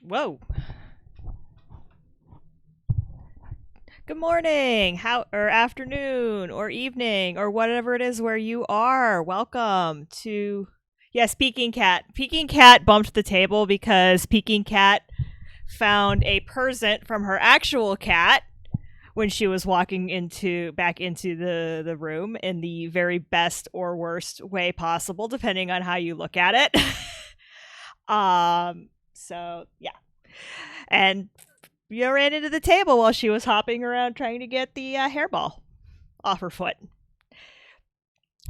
Whoa. Good morning, or afternoon, or evening, or whatever it is where you are. Welcome to Peking Cat. Peking Cat bumped the table because Peking Cat found a present from her actual cat when she was walking into the room in the very best or worst way possible, depending on how you look at it. So yeah, and you ran into the table while she was hopping around trying to get the hairball off her foot.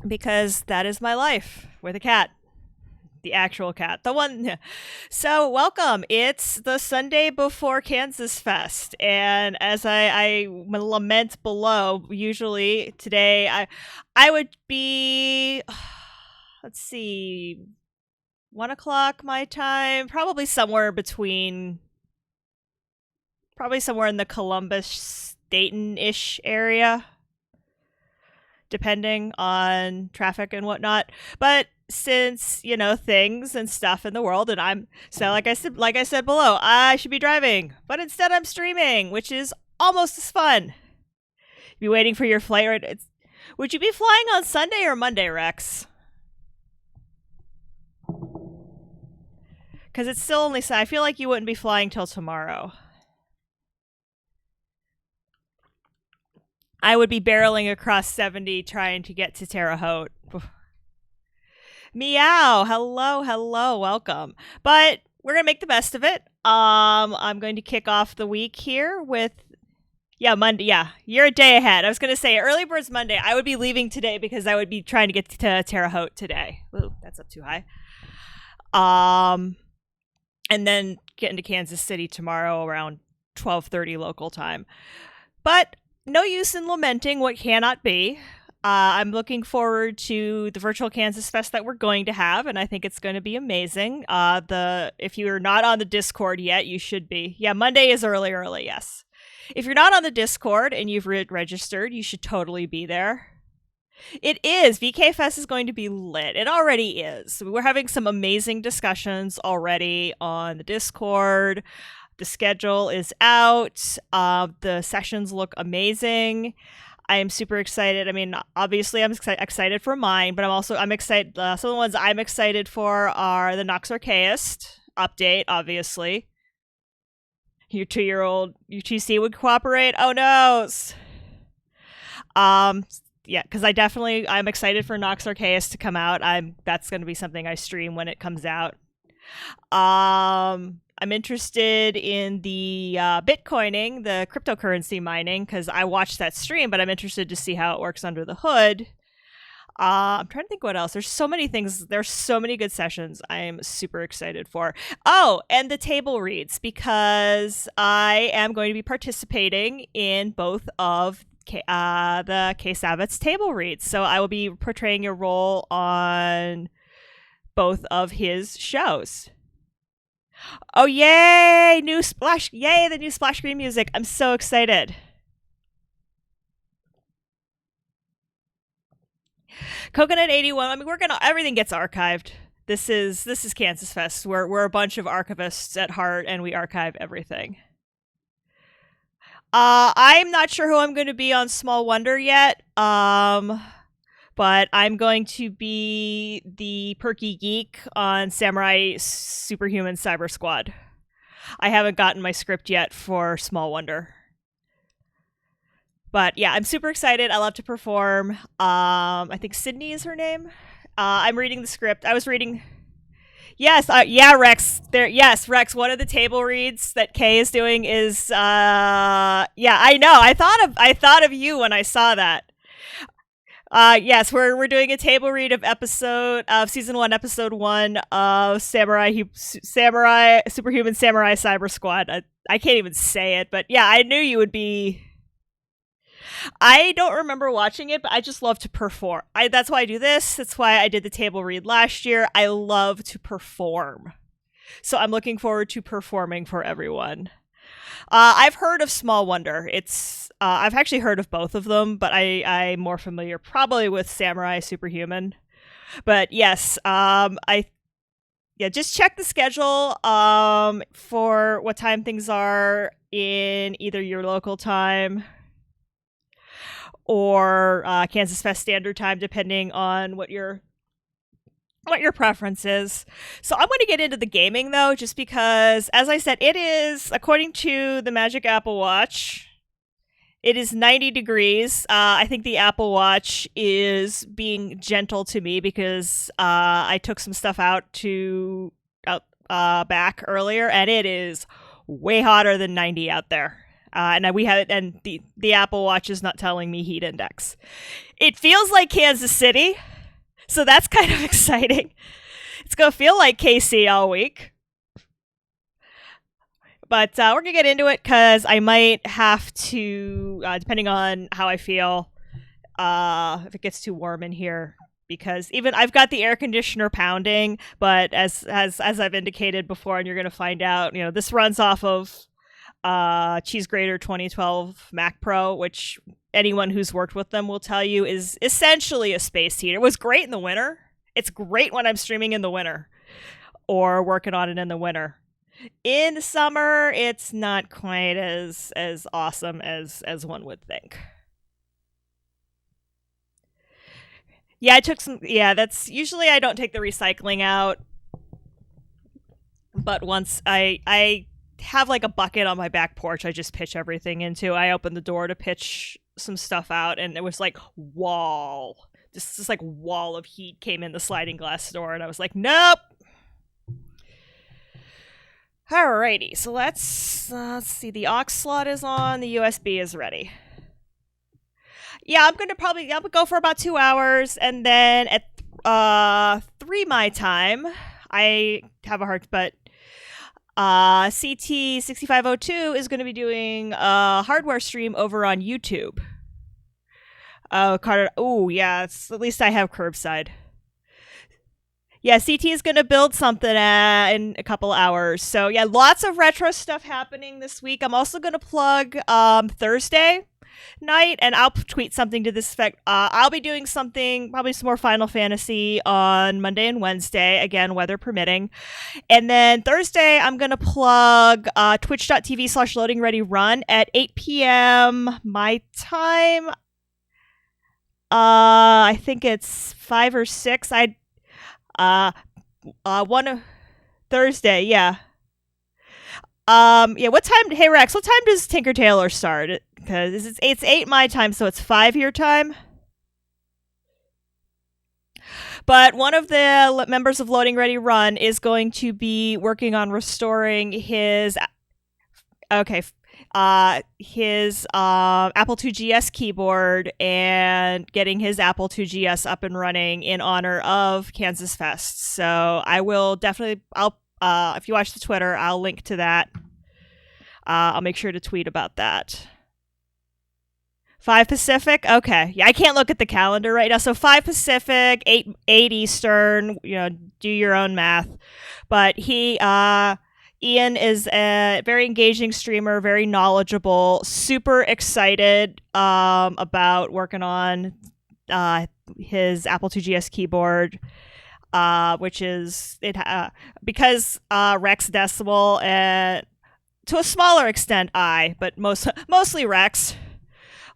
Because that is my life with a cat. The actual cat. The one. So, welcome. It's the Sunday before KansasFest. And as I lament below, usually today I would be, let's see, 1 o'clock my time, probably somewhere in the Columbus, Dayton-ish area, depending on traffic and whatnot. But since things and stuff in the world, and I'm so like I said below, I should be driving, but instead I'm streaming, which is almost as fun. Be waiting for your flight. Right? Would you be flying on Sunday or Monday, Rex? Because it's still only. I feel like you wouldn't be flying till tomorrow. I would be barreling across 70 trying to get to Terre Haute. Meow. Hello, welcome. But we're going to make the best of it. I'm going to kick off the week here with Monday. Yeah, you're a day ahead. I was going to say early birds Monday. I would be leaving today because I would be trying to get to Terre Haute today. Ooh, that's up too high. And then get into Kansas City tomorrow around 12:30 local time. But no use in lamenting what cannot be. I'm looking forward to the virtual KansasFest that we're going to have, and I think it's going to be amazing. If you're not on the Discord yet, you should be. Yeah, Monday is early, yes. If you're not on the Discord and you've registered, you should totally be there. It is. VK Fest is going to be lit. It already is. We're having some amazing discussions already on the Discord. The schedule is out. The sessions look amazing. I am super excited. I mean, obviously, I'm excited for mine, but I'm excited. Some of the ones I'm excited for are the Nox Archaeist update, obviously. Your 2-year-old UTC would cooperate. Oh no. Yeah, because I'm excited for Nox Archaeist to come out. That's going to be something I stream when it comes out. I'm interested in the Bitcoining, the cryptocurrency mining, because I watched that stream, but I'm interested to see how it works under the hood. I'm trying to think what else. There's so many things. There's so many good sessions I'm super excited for. Oh, and the table reads, because I am going to be participating in both of the KansasFest table reads. So I will be portraying a role on both of his shows. Oh, yay! Yay, the new splash screen music. I'm so excited. Coconut 81. I mean, everything gets archived. This is KansasFest. We're a bunch of archivists at heart, and we archive everything. I'm not sure who I'm going to be on Small Wonder yet. But I'm going to be the perky geek on Samurai Superhuman Cyber Squad. I haven't gotten my script yet for Small Wonder. But yeah, I'm super excited. I love to perform. I think Sydney is her name. I'm reading the script. I was reading. Yes, Rex. Rex. One of the table reads that Kay is doing is. I know. I thought of you when I saw that. Yes, we're doing a table read of season 1, episode 1 of Samurai Superhuman Samurai Cyber Squad. I can't even say it, but yeah, I knew you would be. I don't remember watching it, but I just love to perform. That's why I do this. That's why I did the table read last year. I love to perform, so I'm looking forward to performing for everyone. I've heard of Small Wonder. I've actually heard of both of them, but I'm more familiar probably with Samurai Superhuman. But yes, yeah, just check the schedule for what time things are in either your local time or Kansas Fest Standard Time, depending on what your preference is. So I'm going to get into the gaming though, just because, as I said, it is, according to the Magic Apple Watch, it is 90 degrees. I think the Apple Watch is being gentle to me because I took some stuff out back earlier, and it is way hotter than 90 out there. And the Apple Watch is not telling me heat index. It feels like Kansas City, so that's kind of exciting. It's gonna feel like KC all week. But we're going to get into it because I might have to, depending on how I feel, if it gets too warm in here. Because even I've got the air conditioner pounding, but as I've indicated before, and you're going to find out, this runs off of Cheese Grater 2012 Mac Pro, which anyone who's worked with them will tell you is essentially a space heater. It was great in the winter. It's great when I'm streaming in the winter or working on it in the winter. In summer, it's not quite as awesome as one would think. Yeah, I took some. Yeah, that's usually I don't take the recycling out, but once I have like a bucket on my back porch, I just pitch everything into. I opened the door to pitch some stuff out, and it was like this like wall of heat came in the sliding glass door, and I was like, nope. Alrighty, so let's see. The aux slot is on. The USB is ready. Yeah, I'm gonna go for about 2 hours, and then at 3 my time, I have a hard, but CT 6502 is going to be doing a hardware stream over on YouTube. Carter. Oh yeah, at least I have curbside. Yeah, CT is going to build something in a couple hours. So, yeah, lots of retro stuff happening this week. I'm also going to plug Thursday night, and I'll tweet something to this effect. I'll be doing something, probably some more Final Fantasy on Monday and Wednesday, again, weather permitting. And then Thursday, I'm going to plug twitch.tv/loadingreadyrun at 8 p.m. my time. I think it's 5 or 6. Thursday, yeah. Yeah, what time, hey Rex, what time does Tinker Tailor start? Because it's 8 my time, so it's 5 your time. But one of the members of Loading Ready Run is going to be working on restoring his Apple IIgs keyboard and getting his Apple IIgs up and running in honor of Kansas Fest. So I will definitely, if you watch the Twitter, I'll link to that. I'll make sure to tweet about that. 5 Pacific? Okay. Yeah, I can't look at the calendar right now. So 5 Pacific, 8 Eastern, do your own math. But Ian is a very engaging streamer, very knowledgeable, super excited about working on his Apple IIgs keyboard, which is because Rex Decimal, to a smaller extent but mostly Rex,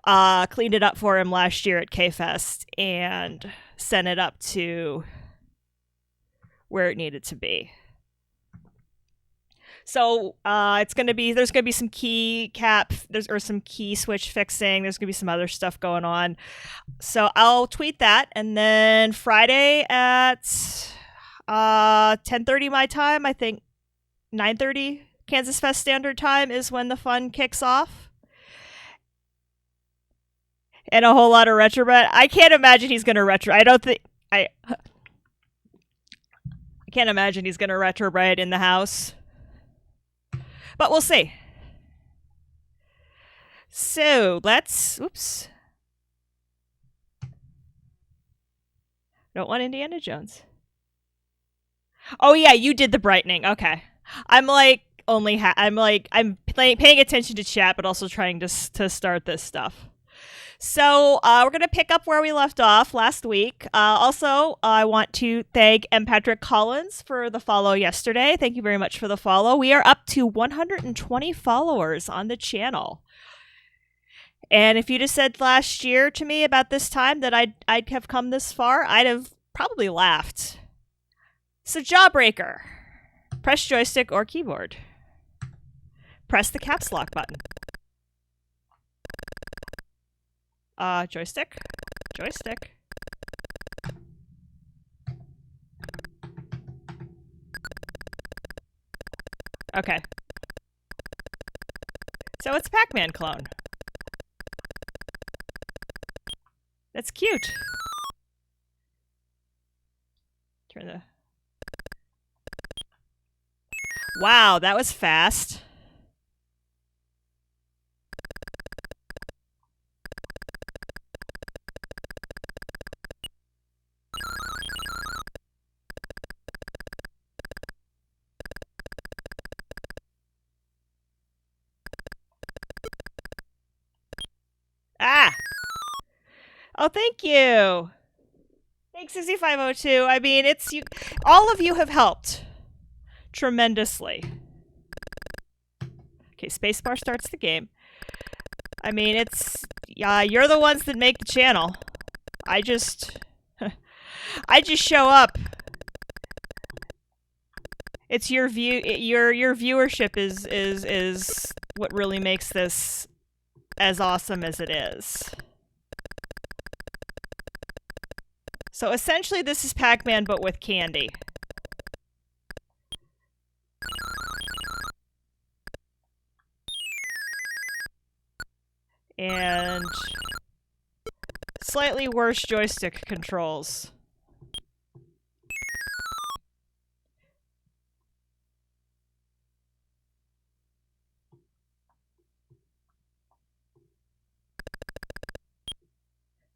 cleaned it up for him last year at K-Fest and sent it up to where it needed to be. So there's going to be some key some key switch fixing. There's going to be some other stuff going on. So I'll tweet that. And then Friday at 10:30 my time, I think 9:30 Kansas Fest Standard Time is when the fun kicks off. And a whole lot of retrobit. I can't imagine he's going to I can't imagine he's going to retrobit in the house. But we'll see. So oops. Don't want Indiana Jones. Oh yeah, you did the brightening. Okay. I'm paying attention to chat, but also trying to start this stuff. So we're going to pick up where we left off last week. Also, I want to thank M. Patrick Collins for the follow yesterday. Thank you very much for the follow. We are up to 120 followers on the channel. And if you'd have said last year to me about this time that I'd have come this far, I'd have probably laughed. So Jawbreaker. Press joystick or keyboard. Press the caps lock button. Joystick? Joystick. Okay. So it's Pac-Man clone. That's cute. Turn the... Wow, that was fast. Ah! Oh, thank you. Thanks, 6502. I mean, it's you. All of you have helped tremendously. Okay, spacebar starts the game. I mean, it's you're the ones that make the channel. I just show up. It's your view. Your viewership is what really makes this as awesome as it is. So essentially, this is Pac-Man, but with candy. And slightly worse joystick controls.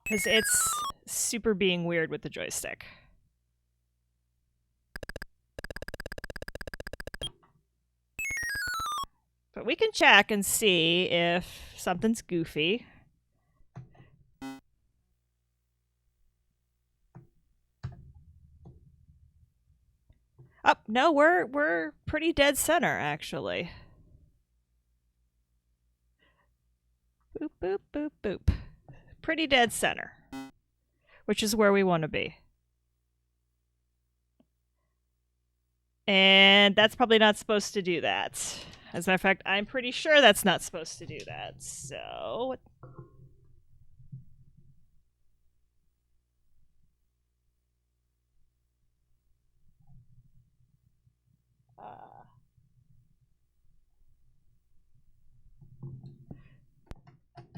Because it's super being weird with the joystick. But we can check and see if something's goofy. Oh, no, we're pretty dead center, actually. Boop, boop, boop, boop. Pretty dead center, which is where we want to be. And that's probably not supposed to do that. As a matter of fact, I'm pretty sure that's not supposed to do that. So...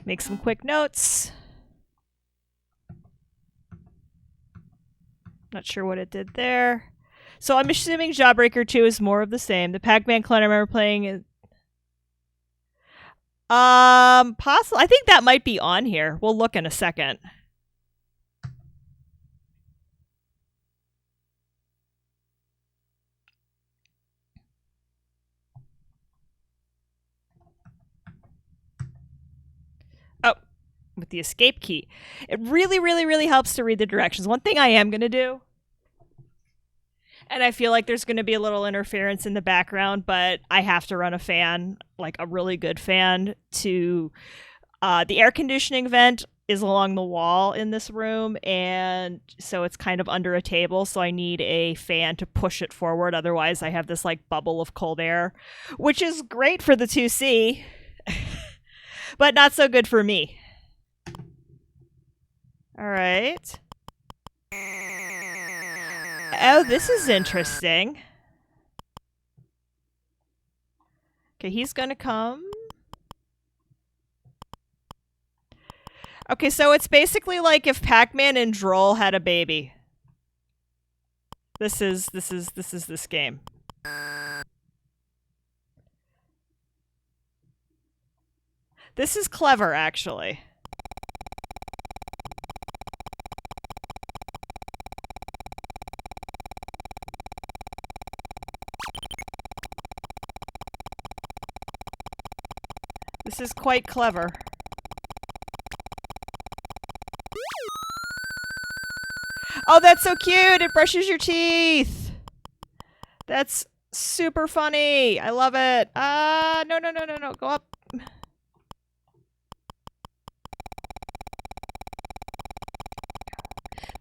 make some quick notes. Not sure what it did there. So I'm assuming Jawbreaker 2 is more of the same. The Pac-Man clone I remember playing is... possible. I think that might be on here. We'll look in a second. Oh, with the escape key. It really, really, really helps to read the directions. One thing I am going to do, and I feel like there's going to be a little interference in the background, but I have to run a fan, like a really good fan, to... the air conditioning vent is along the wall in this room, and so it's kind of under a table, so I need a fan to push it forward. Otherwise, I have this like bubble of cold air, which is great for the 2C, but not so good for me. All right. Oh, this is interesting. Okay, he's gonna come. Okay, so it's basically like if Pac-Man and Droll had a baby. This is this game. This is clever, actually. This is quite clever. Oh, that's so cute! It brushes your teeth! That's super funny! I love it! No, no, no, no, no. Go up.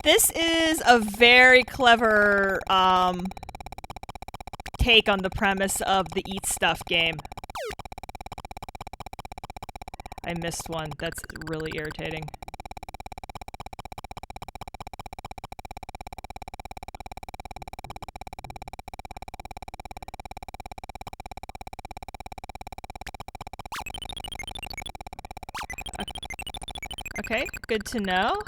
This is a very clever take on the premise of the Eat Stuff game. I missed one. That's really irritating. Okay, good to know.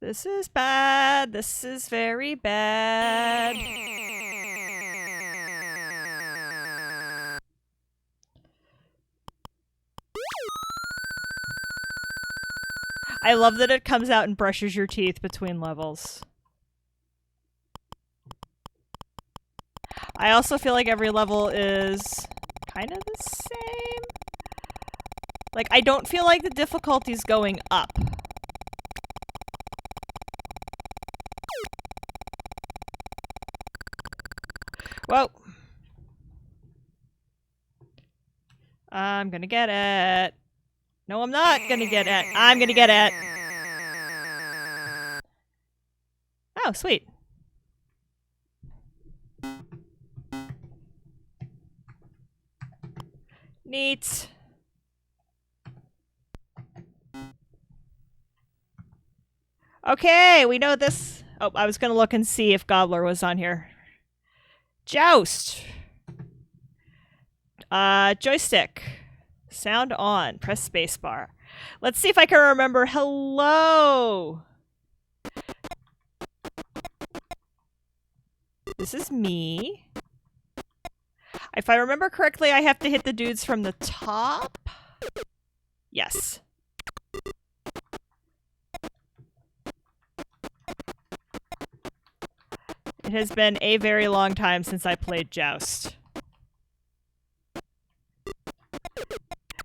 This is bad. This is very bad. I love that it comes out and brushes your teeth between levels. I also feel like every level is kind of the same. Like, I don't feel like the difficulty's going up. Whoa. I'm gonna get it. No, I'm not gonna get it. I'm gonna get it. Oh, sweet. Neat. Okay, we know this. Oh, I was gonna look and see if Gobbler was on here. Joust. Joystick. Sound on. Press spacebar. Let's see if I can remember. Hello. This is me. If I remember correctly, I have to hit the dudes from the top. Yes. It has been a very long time since I played Joust.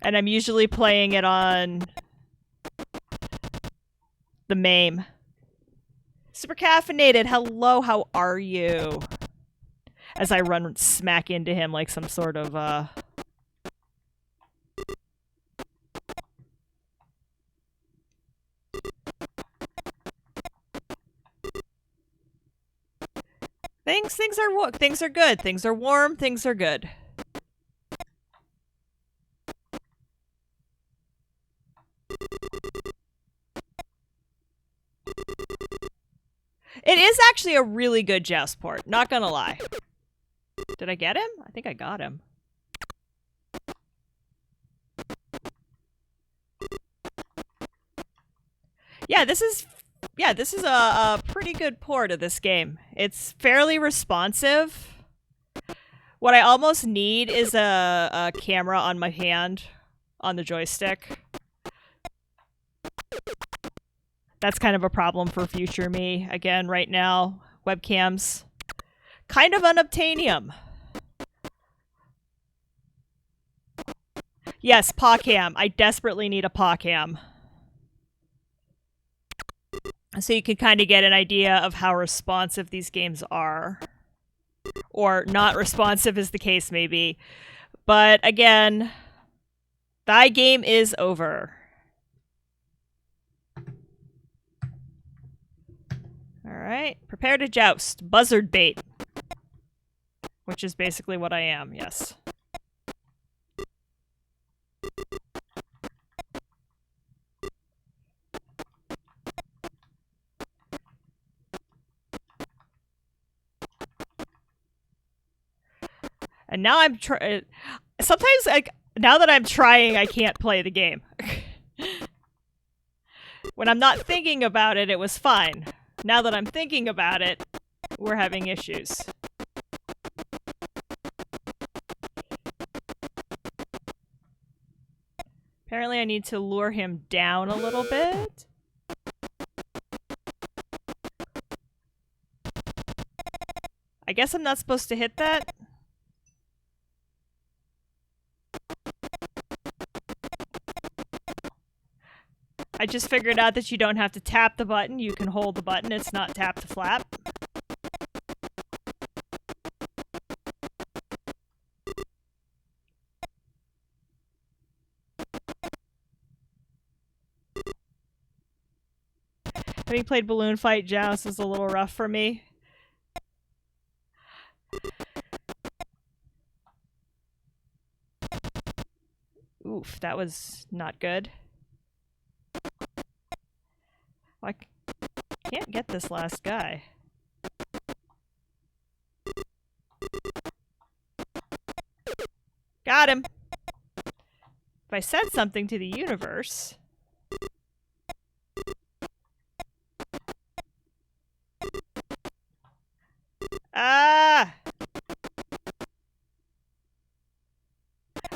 And I'm usually playing it on the MAME. Super caffeinated. Hello, how are you? As I run smack into him like some sort of Things are good. Things are warm. Things are good. It is actually a really good Joust port, not gonna lie. Did I get him? I think I got him. Yeah, this is a pretty good port of this game. It's fairly responsive. What I almost need is a camera on my hand on the joystick. That's kind of a problem for future me. Again, right now, webcams, kind of unobtainium. Yes, paw cam. I desperately need a paw cam. So you can kind of get an idea of how responsive these games are. Or not responsive as the case may be. But again, thy game is over. Alright, prepare to joust. Buzzard bait. Which is basically what I am, yes. And now I'm trying. Sometimes, now that I'm trying, I can't play the game. When I'm not thinking about it, it was fine. Now that I'm thinking about it, we're having issues. Apparently I need to lure him down a little bit. I guess I'm not supposed to hit that. I just figured out that you don't have to tap the button, you can hold the button, it's not tap to flap. Having played Balloon Fight, Joust is a little rough for me. Oof, that was not good. I can't get this last guy. Got him! If I said something to the universe... Ah!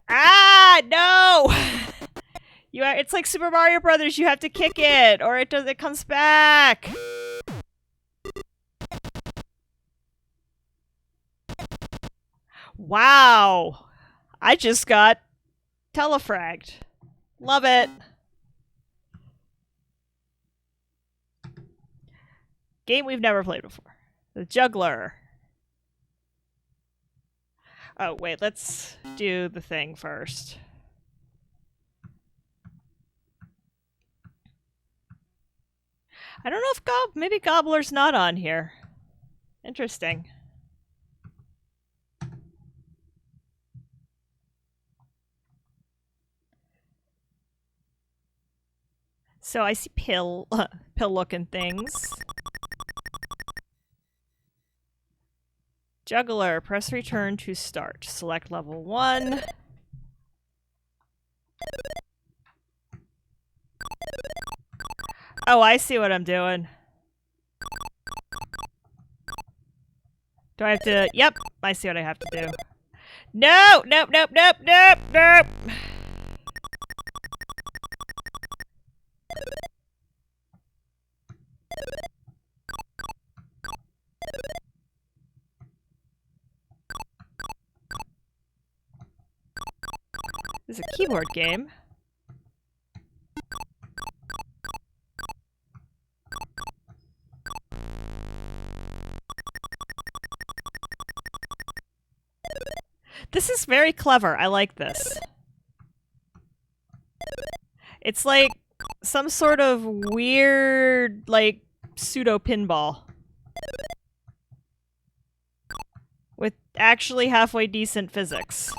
Ah! No! It's like Super Mario Brothers. You have to kick it, or it comes back. Wow! I just got telefragged. Love it. Game we've never played before. The Juggler. Oh, wait, let's do the thing first. I don't know if maybe Gobbler's not on here. Interesting. So I see pill-looking things. Juggler, press return to start. Select level 1. Oh, I see what I'm doing. Do I have to... Yep, I see what I have to do. No! Nope, nope, nope, nope, nope! This is a keyboard game. This is very clever. I like this. It's like some sort of weird, like, pseudo-pinball. With actually halfway decent physics.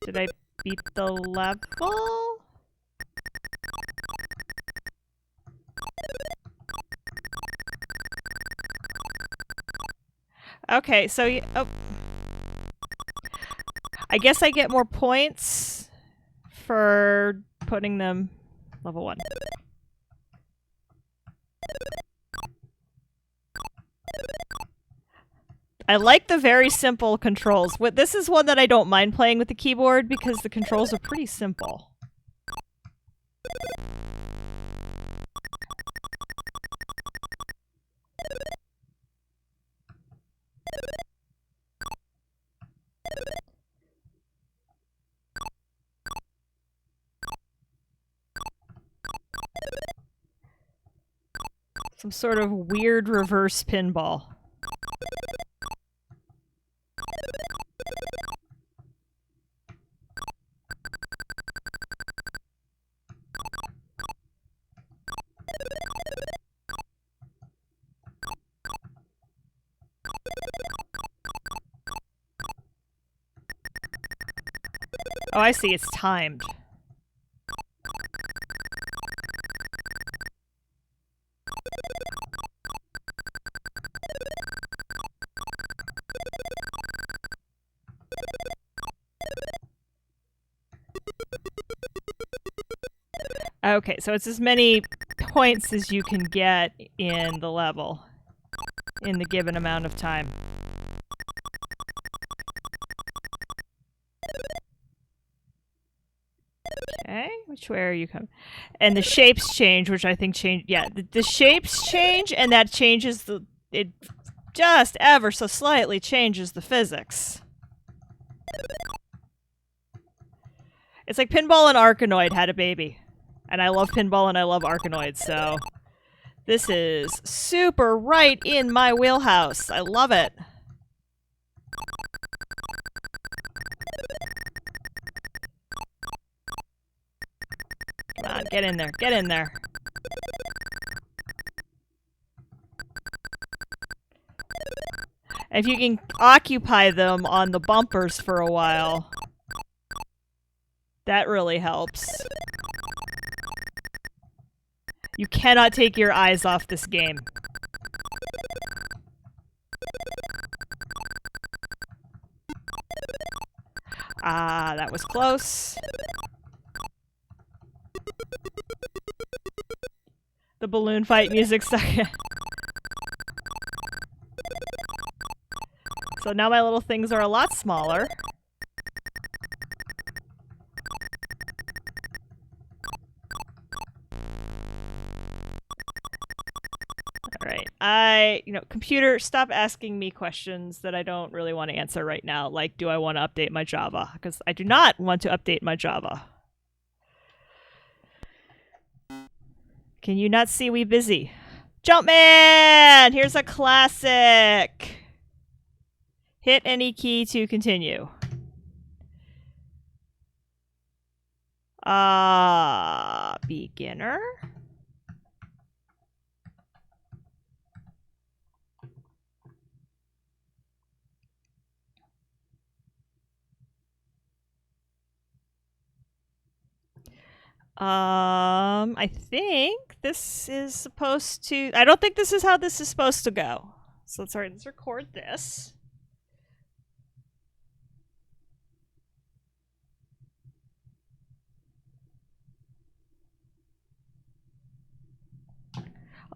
Did I beat the level? Okay, so oh. I guess I get more points for putting them level 1. I like the very simple controls. This is one that I don't mind playing with the keyboard because the controls are pretty simple. Some sort of weird reverse pinball. Oh, I see. It's timed. Okay, so it's as many points as you can get in the level in the given amount of time. Okay, which way are you coming? And the shapes change, which I think change. Yeah, the shapes change, and that changes the. It just ever so slightly changes the physics. It's like Pinball and Arkanoid had a baby. And I love Pinball and I love Arkanoid, so this is super right in my wheelhouse. I love it. Come on, get in there, get in there. If you can occupy them on the bumpers for a while, that really helps. You cannot take your eyes off this game. Ah, that was close. The balloon fight music stuck. So now my little things are a lot smaller. Alright, computer, stop asking me questions that I don't really want to answer right now. Like, do I want to update my Java? Because I do not want to update my Java. Can you not see we busy? Jumpman! Here's a classic! Hit any key to continue. Beginner? I think this is supposed to... I don't think this is how this is supposed to go. So let's record this.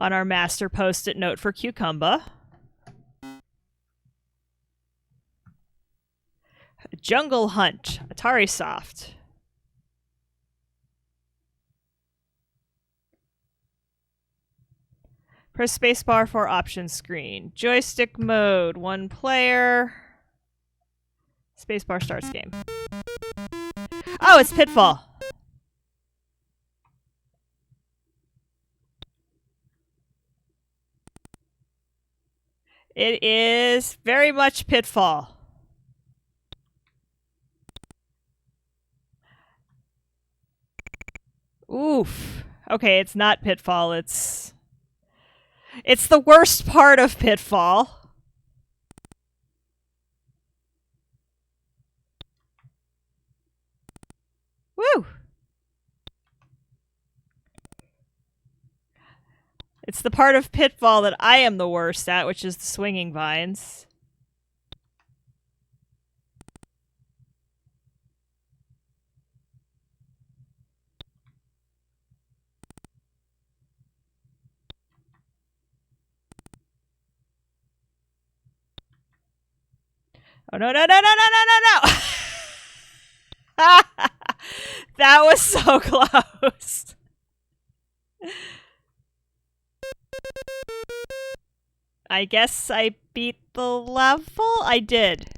On our master post-it note for Cucumba. Jungle Hunt, Atari Soft. Press spacebar for option screen. Joystick mode, 1 player. Spacebar starts game. Oh, it's Pitfall. It is very much Pitfall. Oof. Okay, it's not Pitfall, it's the worst part of Pitfall. Woo! It's the part of Pitfall that I am the worst at, which is the swinging vines. Oh, no, no, no, no, no, no, no, no! That was so close. I guess I beat the level? I did.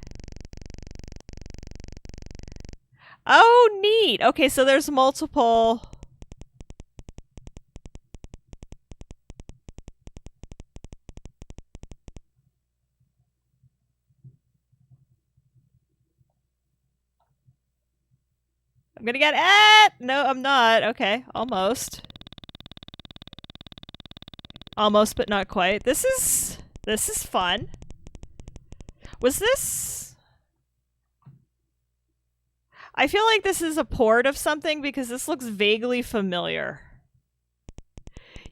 Oh, neat. Okay, so there's multiple... I'm gonna get it! No, I'm not. Okay, almost. Almost, but not quite. This is fun. Was this... I feel like this is a port of something because this looks vaguely familiar.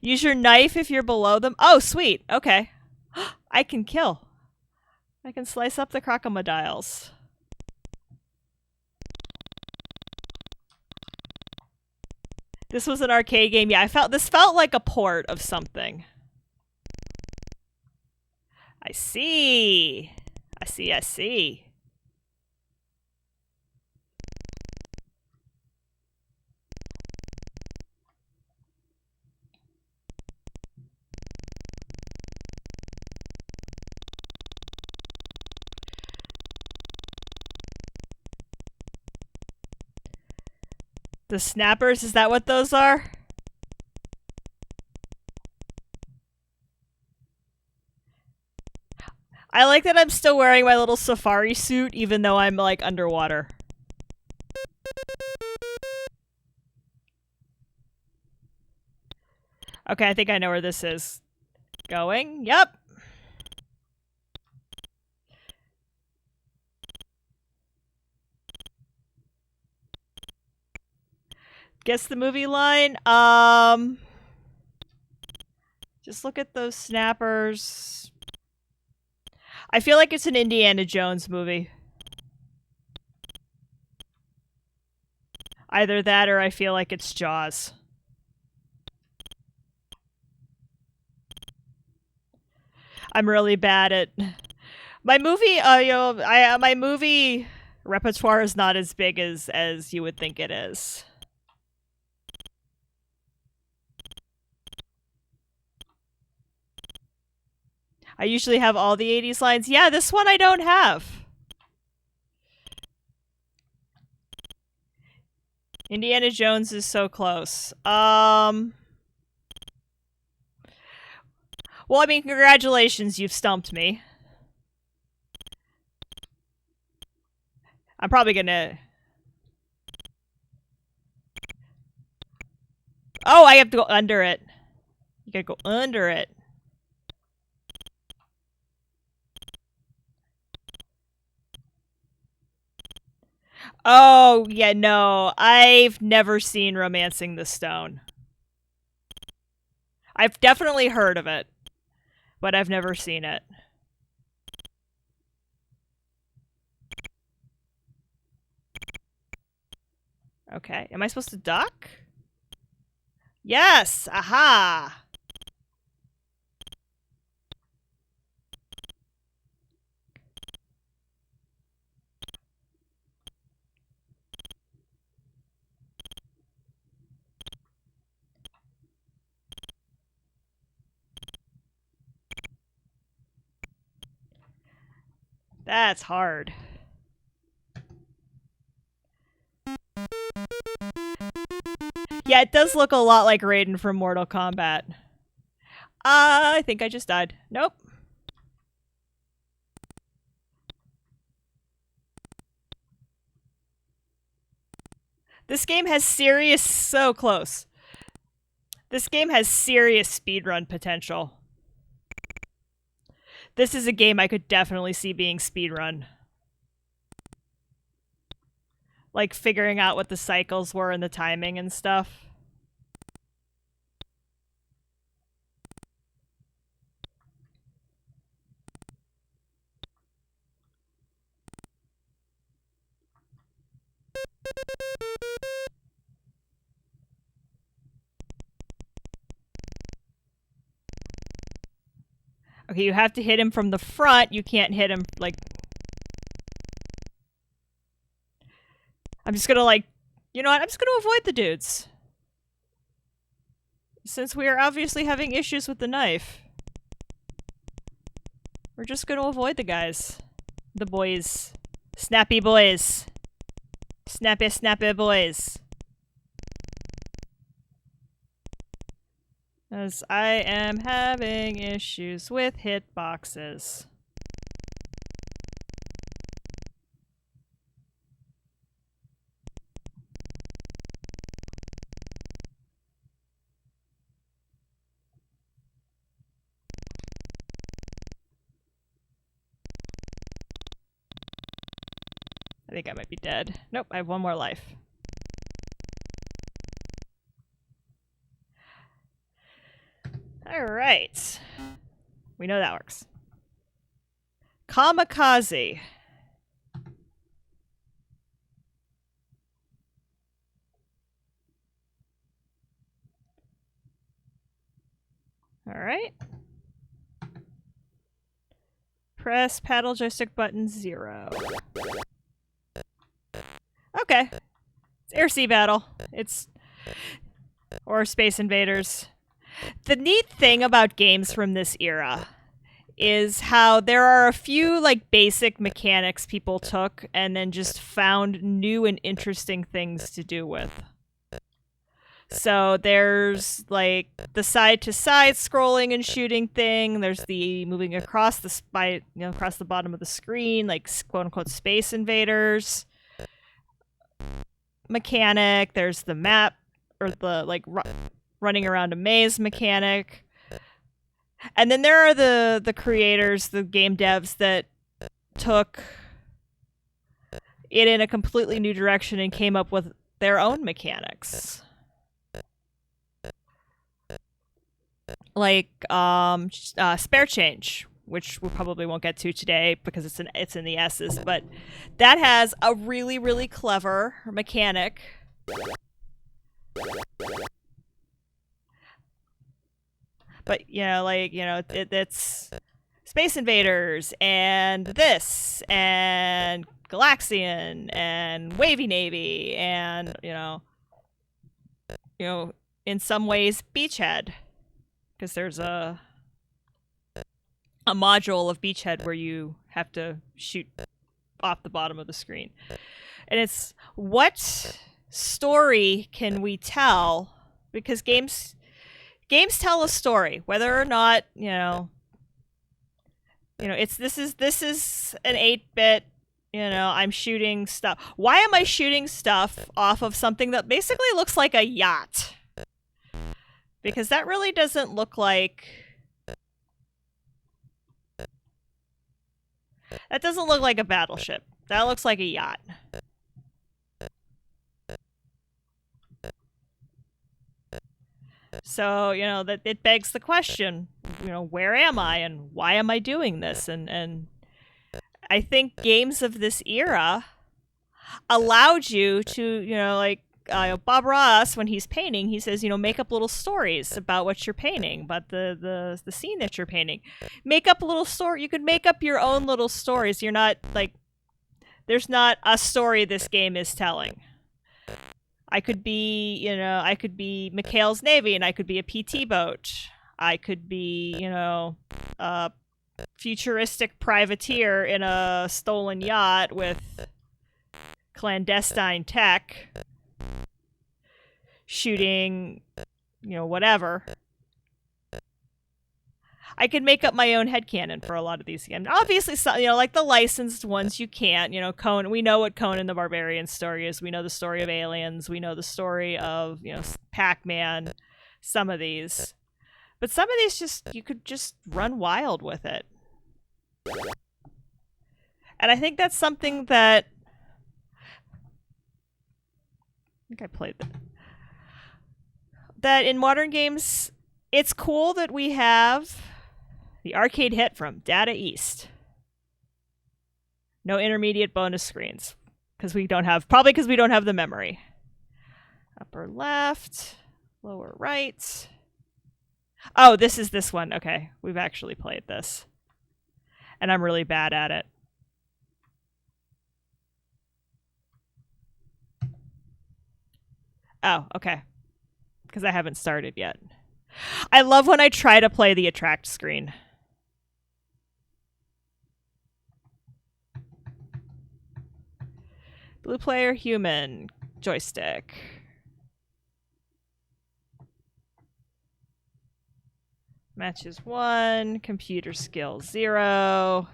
Use your knife if you're below them. Oh, sweet. Okay. I can kill. I can slice up the crocodiles. This was an arcade game. Yeah, this felt like a port of something. I see. I see, I see. The snappers, is that what those are? I like that I'm still wearing my little safari suit even though I'm like underwater. Okay, I think I know where this is going. Yep. Guess the movie line. Just look at those snappers. I feel like it's an Indiana Jones movie. Either that or I feel like it's Jaws. I'm really bad at my movie. My movie repertoire is not as big as you would think it is. I usually have all the 80s lines. Yeah, this one I don't have. Indiana Jones is so close. Well, I mean, congratulations, you've stumped me. I'm probably gonna... Oh, I have to go under it. You gotta go under it. Oh, yeah, no. I've never seen Romancing the Stone. I've definitely heard of it, but I've never seen it. Okay, am I supposed to duck? Yes! Aha! That's hard. Yeah, it does look a lot like Raiden from Mortal Kombat. I think I just died. Nope. This game has serious... So close. This game has serious speedrun potential. This is a game I could definitely see being speedrun. Like figuring out what the cycles were and the timing and stuff. Okay, you have to hit him from the front. You can't hit him, like... I'm just gonna, like... You know what? I'm just gonna avoid the dudes. Since we are obviously having issues with the knife. We're just gonna avoid the guys. The boys. Snappy boys. Snappy, snappy boys. As I am having issues with hitboxes. I think I might be dead. Nope, I have one more life. Alright. We know that works. Kamikaze. Alright. Press paddle joystick button 0. Okay. It's air-sea battle. It's... Or Space Invaders. The neat thing about games from this era is how there are a few like basic mechanics people took and then just found new and interesting things to do with. So there's like the side-to-side scrolling and shooting thing. There's the moving across across the bottom of the screen, like quote unquote Space Invaders mechanic. There's the map or the like running around a maze mechanic. And then there are the creators, the game devs that took it in a completely new direction and came up with their own mechanics. Like spare change, which we probably won't get to today because it's in the S's, but that has a really, really clever mechanic. But it's Space Invaders and this and Galaxian and Wavy Navy and in some ways Beachhead, because there's a module of Beachhead where you have to shoot off the bottom of the screen. And it's what story can we tell? Because games tell a story, whether or not this is an 8-bit. I'm shooting stuff. Why am I shooting stuff off of something that basically looks like a yacht? Because that really doesn't look like. That doesn't look like a battleship. That looks like a yacht. So, that it begs the question, where am I and why am I doing this? And I think games of this era allowed you to, Bob Ross, when he's painting, he says, make up little stories about what you're painting, about the scene that you're painting. Make up a little story. You could make up your own little stories. You're not there's not a story this game is telling. I could be Mikhail's Navy, and I could be a PT boat. I could be, a futuristic privateer in a stolen yacht with clandestine tech, shooting, whatever. I could make up my own headcanon for a lot of these games. Obviously, like the licensed ones, you can't. Conan. We know what Conan the Barbarian story is. We know the story of Aliens. We know the story of Pac-Man. Some of these, but some of these you could just run wild with it. And I think that's something that I think I played that in modern games. It's cool that we have the arcade hit from Data East. No intermediate bonus screens because we don't have the memory. Upper left, lower right. Oh, this is this one. Okay, we've actually played this. And I'm really bad at it. Oh, okay. Because I haven't started yet. I love when I try to play the attract screen. Blue player, human, joystick. Matches 1, computer skill 0.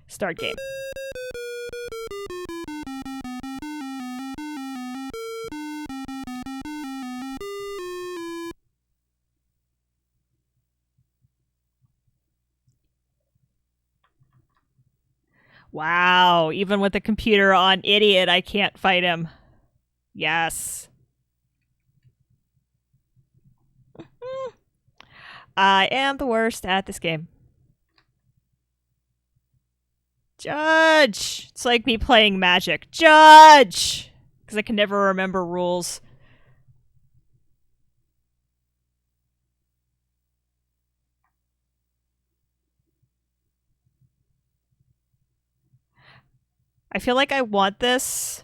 Start game. Wow, even with the computer on idiot, I can't fight him. Yes. I am the worst at this game. Judge! It's like me playing Magic. Judge! Because I can never remember rules. I feel like I want this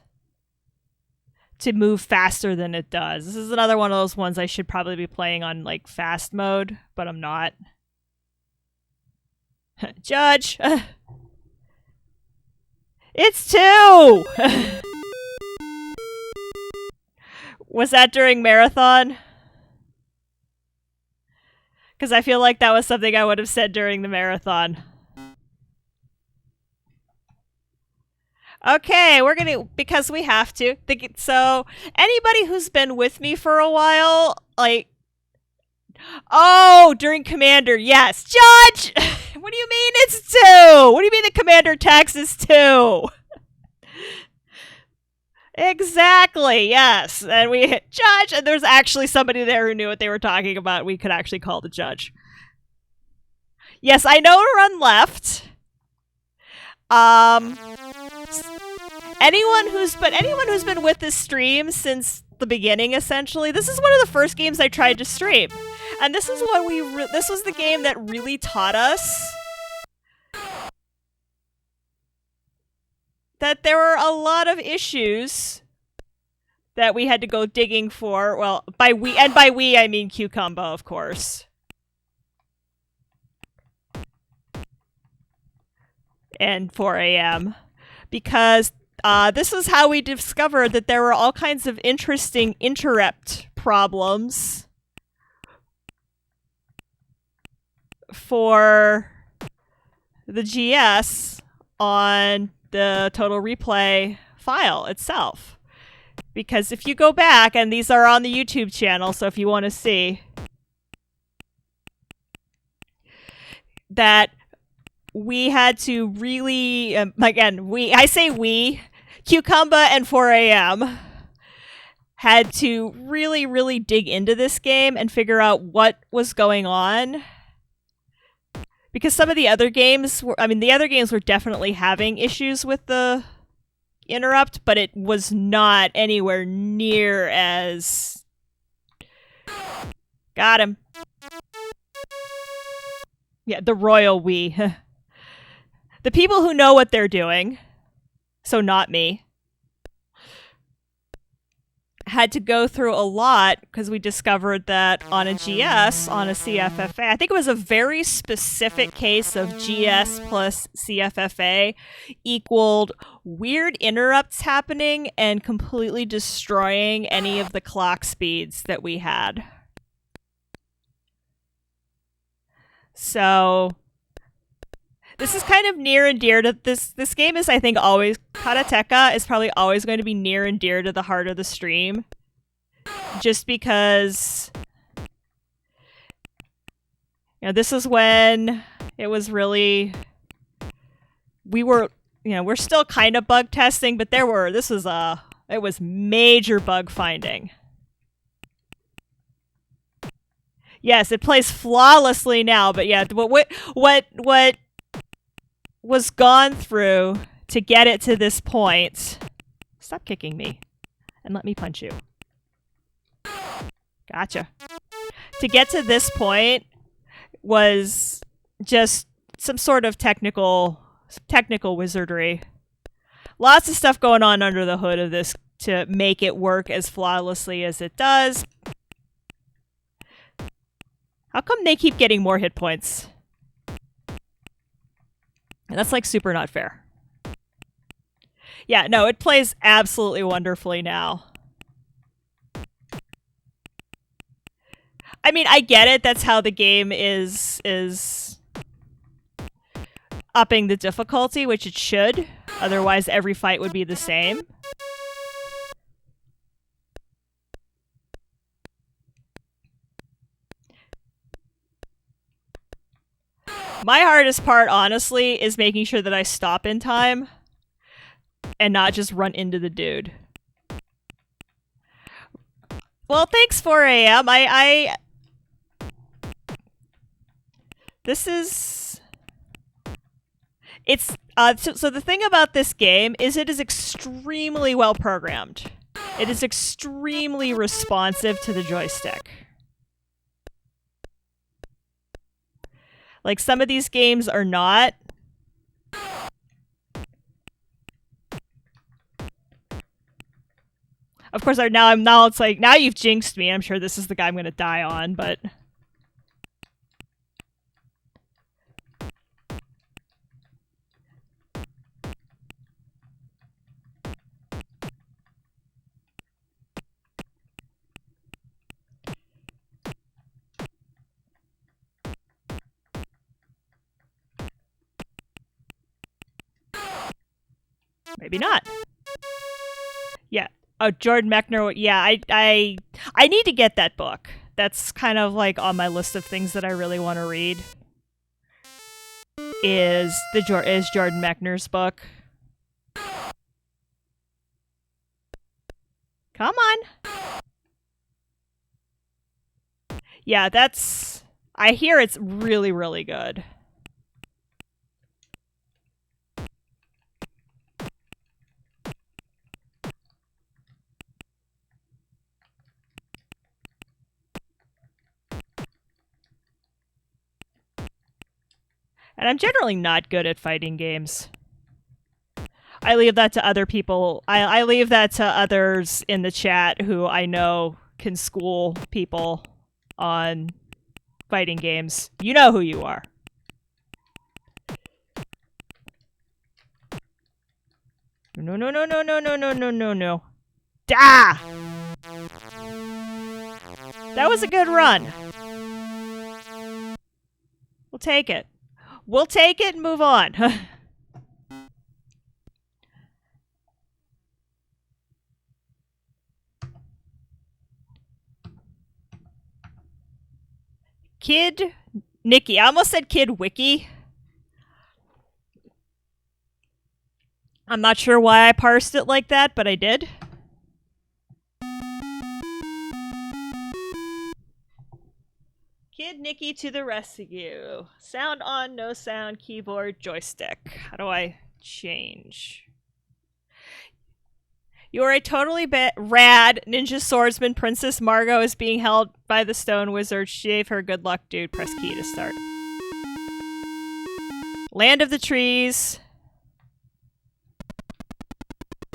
to move faster than it does. This is another one of those ones I should probably be playing on like fast mode, but I'm not. Judge! It's 2! Was that during marathon? Because I feel like that was something I would have said during the marathon. Okay, we're gonna, because we have to. So, anybody who's been with me for a while, like, oh, during Commander, yes. Judge! What do you mean it's 2? What do you mean the Commander text is 2? Exactly, yes. And we hit Judge, and there's actually somebody there who knew what they were talking about. We could actually call the judge. Yes, I know to run left. Anyone who's been with this stream since the beginning, essentially, this is one of the first games I tried to stream, and this is what this was the game that really taught us that there were a lot of issues that we had to go digging for. Well, by we I mean Cucumba, of course. And 4 a.m. Because this is how we discovered that there were all kinds of interesting interrupt problems for the GS on the Total Replay file itself. Because if you go back, and these are on the YouTube channel, so if you want to see, that we had to really, again, Cucumba and 4 a.m. had to really, really dig into this game and figure out what was going on. Because some of the other games were, the other games were definitely having issues with the interrupt, but it was not anywhere near as... Got him. Yeah, the royal we. The people who know what they're doing, so not me, had to go through a lot because we discovered that on a GS, on a CFFA, I think it was a very specific case of GS plus CFFA equaled weird interrupts happening and completely destroying any of the clock speeds that we had. So this is kind of near and dear to this game is, I think, always, Karateka is probably always going to be near and dear to the heart of the stream. Just because, this is when it was really, we're still kind of bug testing, but it was major bug finding. Yes, it plays flawlessly now, but yeah, what was gone through to get it to this point. Stop kicking me and let me punch you. Gotcha. To get to this point was just some sort of technical wizardry. Lots of stuff going on under the hood of this to make it work as flawlessly as it does. How come they keep getting more hit points? And that's like super not fair. Yeah, no, it plays absolutely wonderfully now. I get it. That's how the game is upping the difficulty, which it should. Otherwise, every fight would be the same. My hardest part, honestly, is making sure that I stop in time and not just run into the dude. Well, thanks 4 a.m. So the thing about this game is it is extremely well programmed. It is extremely responsive to the joystick. Like, some of these games are not. Of course, now it's like, now you've jinxed me. I'm sure this is the guy I'm going to die on, but... Maybe not. Yeah. Oh, Jordan Mechner. Yeah, I need to get that book. That's kind of like on my list of things that I really want to read. Is Jordan Mechner's book. Come on. Yeah, that's... I hear it's really, really good. And I'm generally not good at fighting games. I leave that to other people. I leave that to others in the chat who I know can school people on fighting games. You know who you are. No, no, no, no, no, no, no, no, no, no. Da! That was a good run. We'll take it. We'll take it and move on. Kid Nikki. I almost said Kid Wiki. I'm not sure why I parsed it like that, but I did. Kid Nikki to the rescue. Sound on, no sound, keyboard, joystick. How do I change? You are a totally rad ninja swordsman. Princess Margot is being held by the stone wizard. Shave her. Good luck, dude. Press key to start. Land of the trees.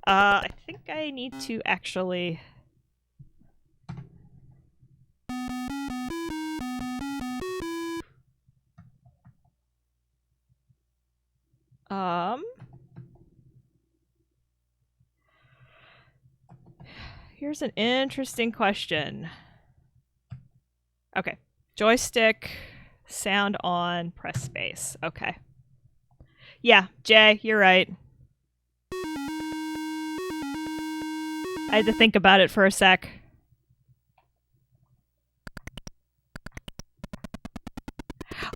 I think I need to actually... Here's an interesting question. Okay. Joystick, sound on, press space. Okay. Yeah, Jay, you're right. I had to think about it for a sec.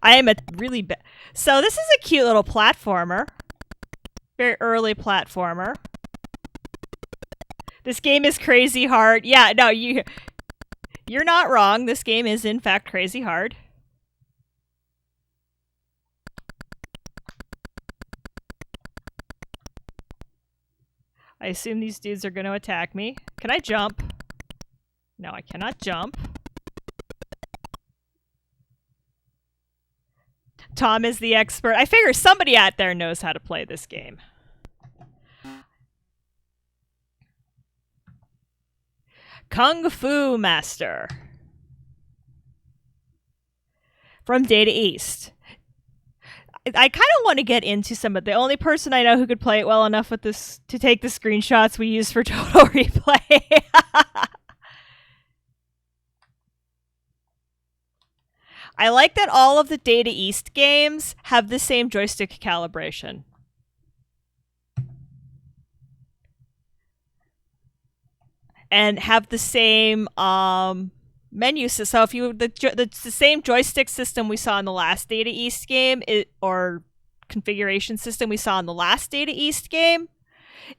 I am a really bad... So this is a cute little platformer. Very early platformer. This game is crazy hard. Yeah, no, you're not wrong. This game is, in fact, crazy hard. I assume these dudes are going to attack me. Can I jump? No, I cannot jump. Tom is the expert. I figure somebody out there knows how to play this game. Kung Fu Master. From Data East. I kind of want to get into some of the only person I know who could play it well enough with this to take the screenshots we use for Total Replay. I like that all of the Data East games have the same joystick calibration. And have the same menu. So if you the same joystick system we saw in the last Data East game, or configuration system we saw in the last Data East game,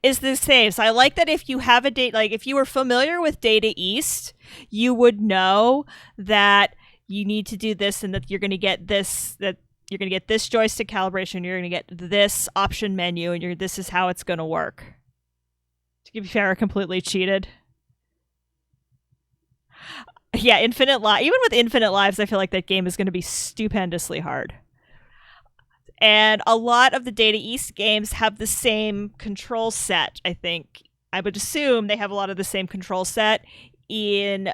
is the same. So I like that if you have if you were familiar with Data East, you would know that you need to do this and that you're going to get this, that you're going to get this joystick calibration, you're going to get this option menu, and this is how it's going to work. To be fair, I completely cheated. Yeah, even with Infinite Lives, I feel like that game is going to be stupendously hard. And a lot of the Data East games have the same control set, I think. I would assume they have a lot of the same control set in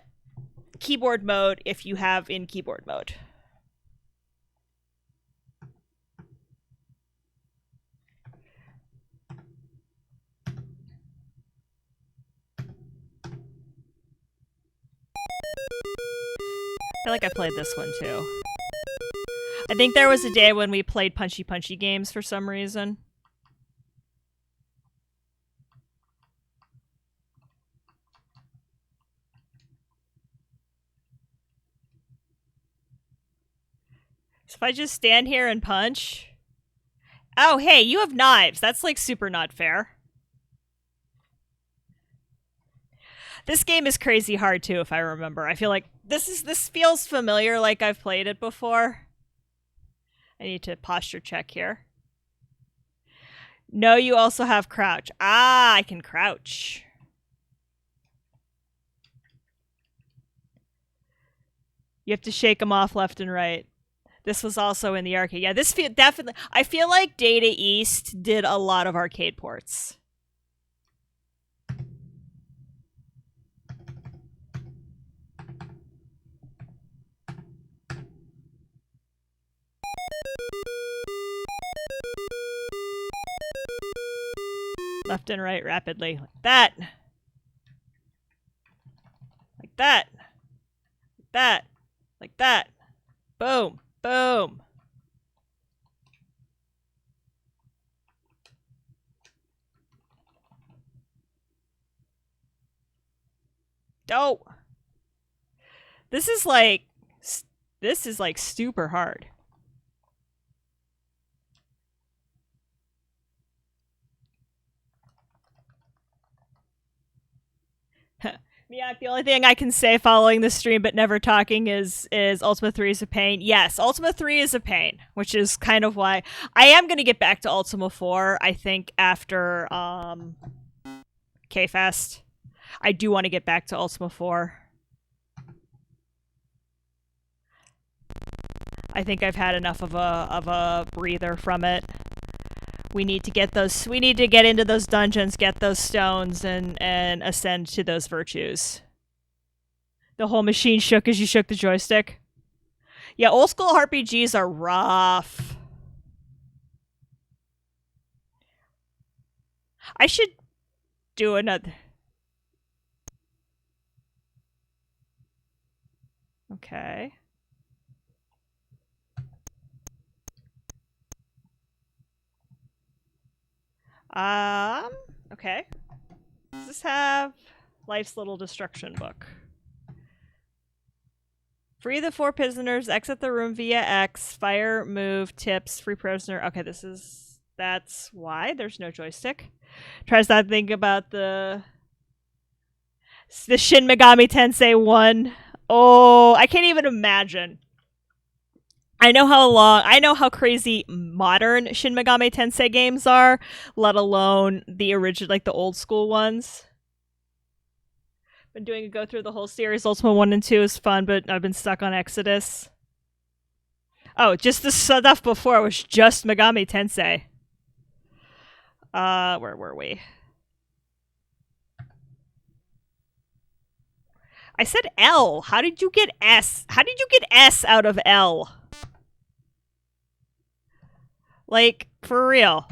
keyboard mode if you have in keyboard mode. I feel like I played this one too. I think there was a day when we played punchy games for some reason. So if I just stand here and punch... Oh, hey, you have knives. That's, like, super not fair. This game is crazy hard, too, if I remember. I feel like this feels familiar, like I've played it before. I need to posture check here. No, you also have crouch. Ah, I can crouch. You have to shake them off left and right. This was also in the arcade. Yeah, this definitely... I feel like Data East did a lot of arcade ports. Left and right rapidly. Like that. Like that. Like that. Like that. Boom. Boom. Oh. This is like super hard. Yeah, the only thing I can say following the stream but never talking is Ultima 3 is a pain. Yes, Ultima 3 is a pain, which is kind of why I am going to get back to Ultima 4, I think, after KFest. I do want to get back to Ultima 4. I think I've had enough of a breather from it. We need to get into those dungeons, get those stones, and ascend to those virtues. The whole machine shook as you shook the joystick. Yeah, old school RPGs are rough. I should do another... Okay. Okay. Does this have Life's Little Destruction Book? Free the 4 prisoners, exit the room via X, fire, move, tips, free prisoner. Okay, that's why there's no joystick. Tries not to think about the Shin Megami Tensei 1. Oh, I can't even imagine. I know how crazy modern Shin Megami Tensei games are, let alone the original, like the old school ones. Been doing a go through the whole series. Ultima 1 and 2 is fun, but I've been stuck on Exodus. Oh, just the stuff before was just Megami Tensei. Where were we? I said L. How did you get S? How did you get S out of L? Like, for real.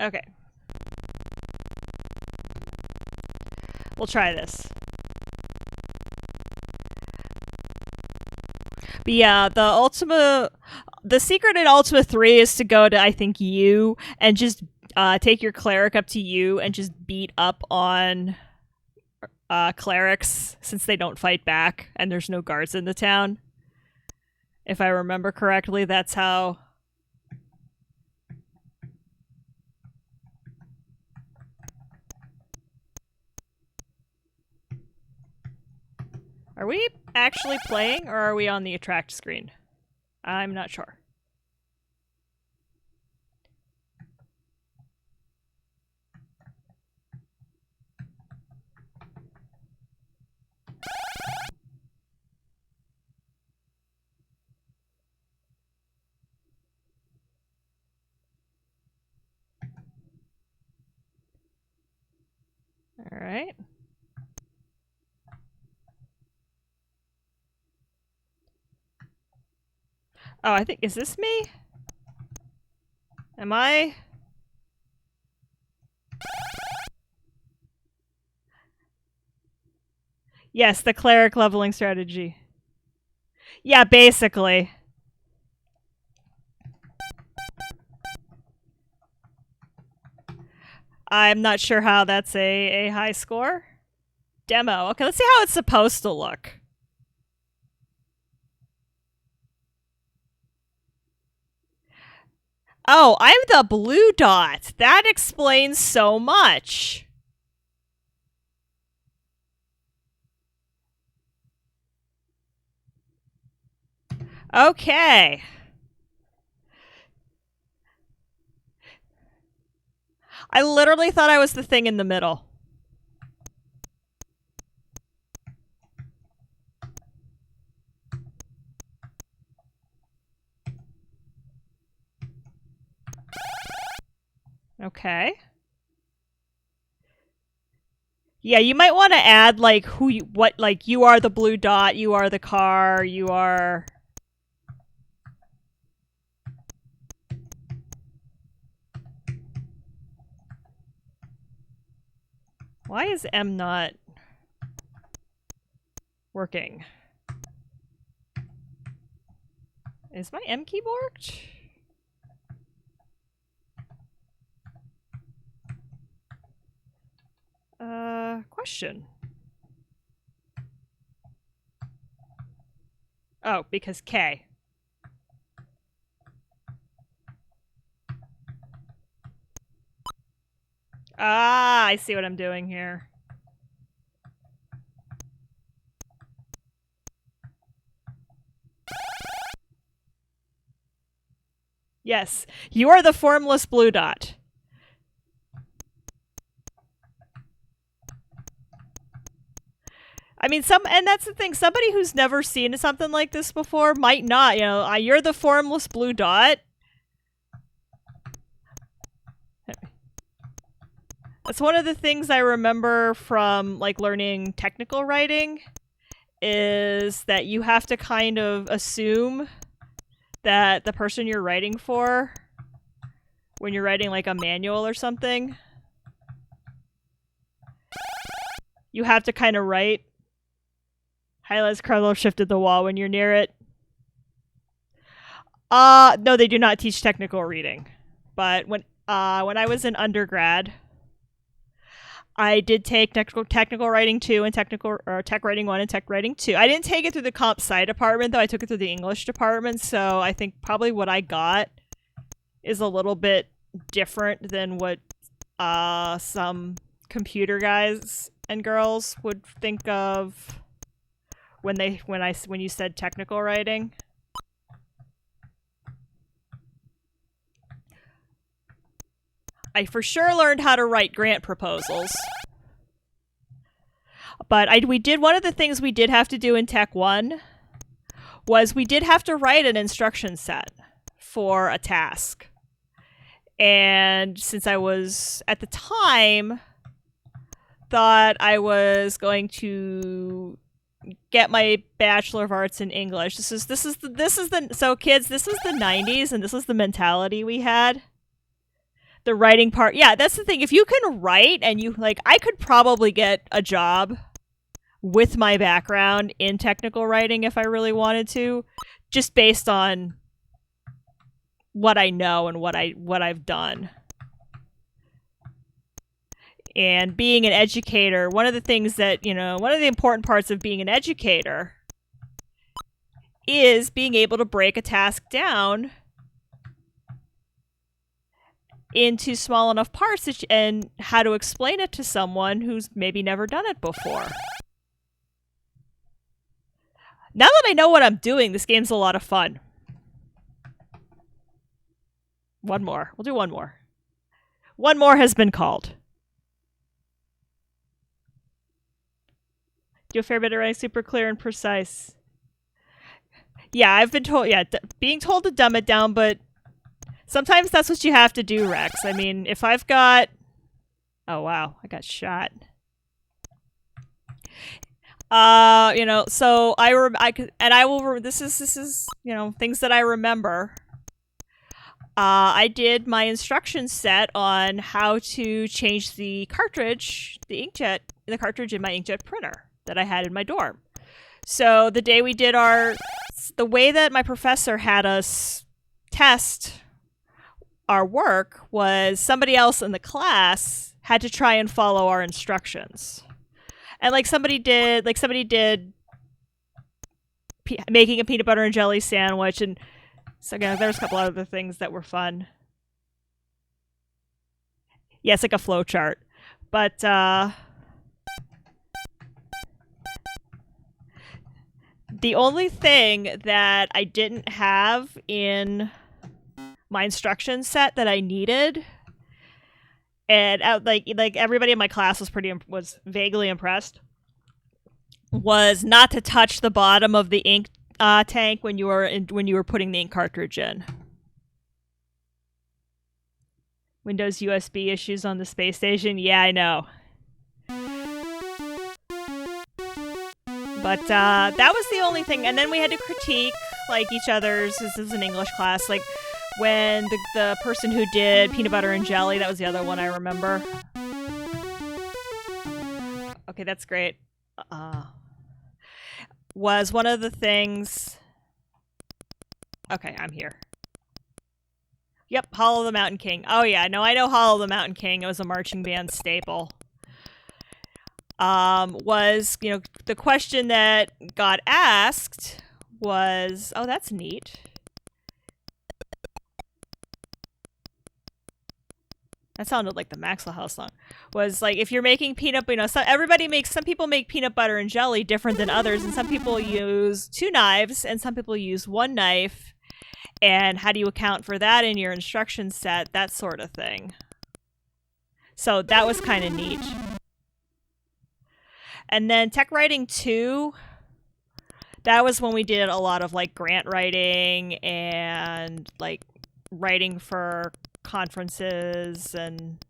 Okay. We'll try this. But yeah, the secret in Ultima 3 is to go to, I think, U, and just take your cleric up to U and just beat up on clerics, since they don't fight back and there's no guards in the town. If I remember correctly, that's how... Are we actually playing, or are we on the attract screen? I'm not sure. All right. Oh, I think... Is this me? Am I... Yes, the cleric leveling strategy. Yeah, basically. I'm not sure how that's a high score. Demo. Okay, let's see how it's supposed to look. Oh, I'm the blue dot. That explains so much. Okay. I literally thought I was the thing in the middle. Okay. Yeah, you might want to add like like you are the blue dot, you are the car, you are. Why is M not working? Is my M keyboard? Question. Oh, because K. Ah, I see what I'm doing here. Yes, you are the formless blue dot. I mean, and that's the thing. Somebody who's never seen something like this before might not. You know, you're the formless blue dot. That's one of the things I remember from like learning technical writing, is that you have to kind of assume that the person you're writing for, when you're writing like a manual or something, you have to kind of write highlights Carlo shifted the wall when you're near it. No, they do not teach technical reading. But when I was in undergrad, I did take technical writing 2 and tech writing 1 and tech writing 2. I didn't take it through the comp sci department though. I took it through the English department. So I think probably what I got is a little bit different than what some computer guys and girls would think of when you said technical writing. I for sure learned how to write grant proposals. But one of the things we did have to do in Tech 1 was we did have to write an instruction set for a task. And since I was, at the time, thought I was going to get my Bachelor of Arts in English. So kids, this is the 90s and this is the mentality we had. The writing part. Yeah, that's the thing. If you can write and I could probably get a job with my background in technical writing if I really wanted to, just based on what I know and what I've done. And being an educator, one of the things that, one of the important parts of being an educator is being able to break a task down into small enough parts and how to explain it to someone who's maybe never done it before. Now that I know what I'm doing, this game's a lot of fun. One more. We'll do one more. One more has been called. Do a fair bit of writing, super clear and precise. Yeah, I've been told, being told to dumb it down, but sometimes that's what you have to do, Rex. I mean, if I've got... Oh, wow. I got shot. So this is, things that I remember. I did my instruction set on how to change the cartridge, the cartridge in my inkjet printer that I had in my dorm. So the day we did the way that my professor had us test our work was somebody else in the class had to try and follow our instructions. And somebody did making a peanut butter and jelly sandwich, and so again, there's a couple other things that were fun. Yeah, it's like a flow chart. But the only thing that I didn't have in my instruction set that I needed, and like everybody in my class was vaguely impressed, was not to touch the bottom of the ink tank when you were putting the ink cartridge in. Windows USB issues on the space station. Yeah, I know. But that was the only thing. And then we had to critique each other's. This is an English class. When the person who did peanut butter and jelly, that was the other one I remember. Okay, that's great. Was one of the things. Okay, I'm here. Yep, Hall of the Mountain King. Oh yeah, no, I know Hall of the Mountain King. It was a marching band staple. Was, the question that got asked was, oh, that's neat. That sounded like the Maxwell House song. Was if you're making peanut, some people make peanut butter and jelly different than others, and some people use 2 knives, and some people use 1 knife. And how do you account for that in your instruction set? That sort of thing. So that was kind of neat. And then Tech Writing 2, that was when we did a lot of grant writing and writing for conferences and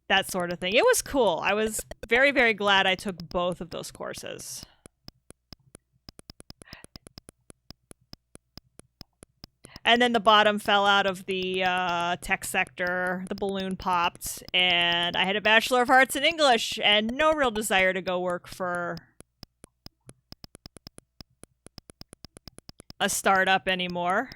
that sort of thing. It was cool. I was very, very glad I took both of those courses. And then the bottom fell out of the tech sector. The balloon popped. And I had a Bachelor of Arts in English and no real desire to go work for a startup anymore.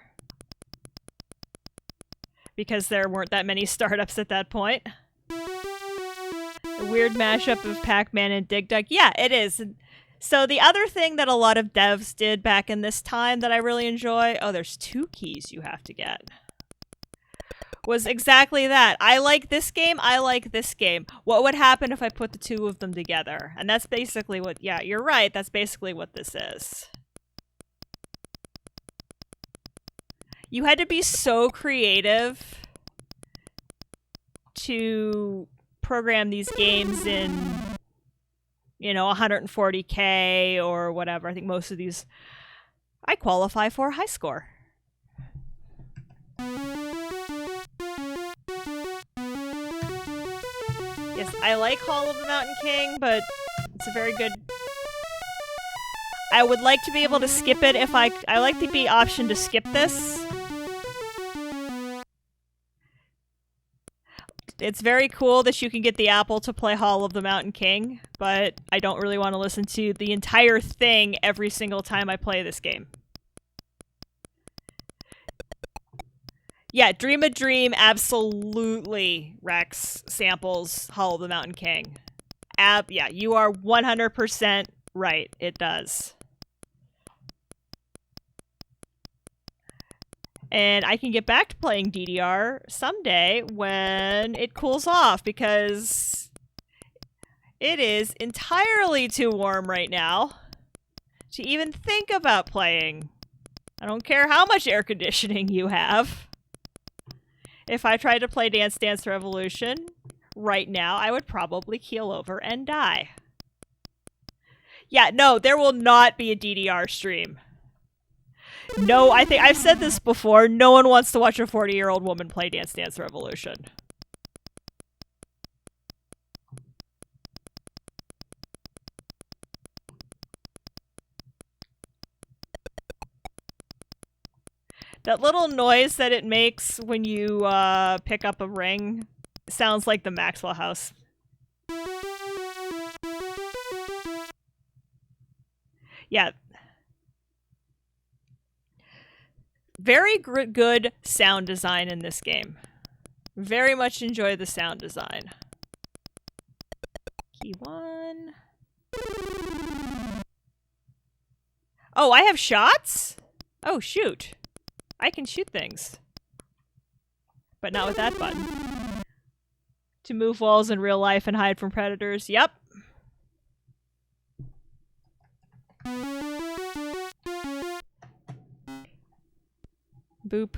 Because there weren't that many startups at that point. A weird mashup of Pac-Man and Dig Dug. Yeah, it is. So the other thing that a lot of devs did back in this time that I really enjoy, there's 2 keys you have to get, was exactly that. I like this game, I like this game. What would happen if I put the 2 of them together? And that's basically what, yeah, you're right, that's basically what this is. You had to be so creative to program these games in 140K or whatever. I think most of these I qualify for a high score. Yes, I like Hall of the Mountain King, but it's a very good. I would like to be able to skip it if I like to be option to skip this. It's very cool that you can get the Apple to play Hall of the Mountain King, but I don't really want to listen to the entire thing every single time I play this game. Yeah, Dream a Dream absolutely Rex samples Hall of the Mountain King. Yeah, you are 100% right. It does. And I can get back to playing DDR someday when it cools off, because it is entirely too warm right now to even think about playing. I don't care how much air conditioning you have. If I tried to play Dance Dance Revolution right now, I would probably keel over and die. Yeah, no, there will not be a DDR stream. No, I think I've said this before. No one wants to watch a 40-year-old woman play Dance Dance Revolution. That little noise that it makes when you pick up a ring sounds like the Maxwell House. Yeah. Very good sound design in this game. Very much enjoy the sound design. Key 1. Oh, I have shots? Oh, shoot. I can shoot things. But not with that button. To move walls in real life and hide from predators. Yep. Boop.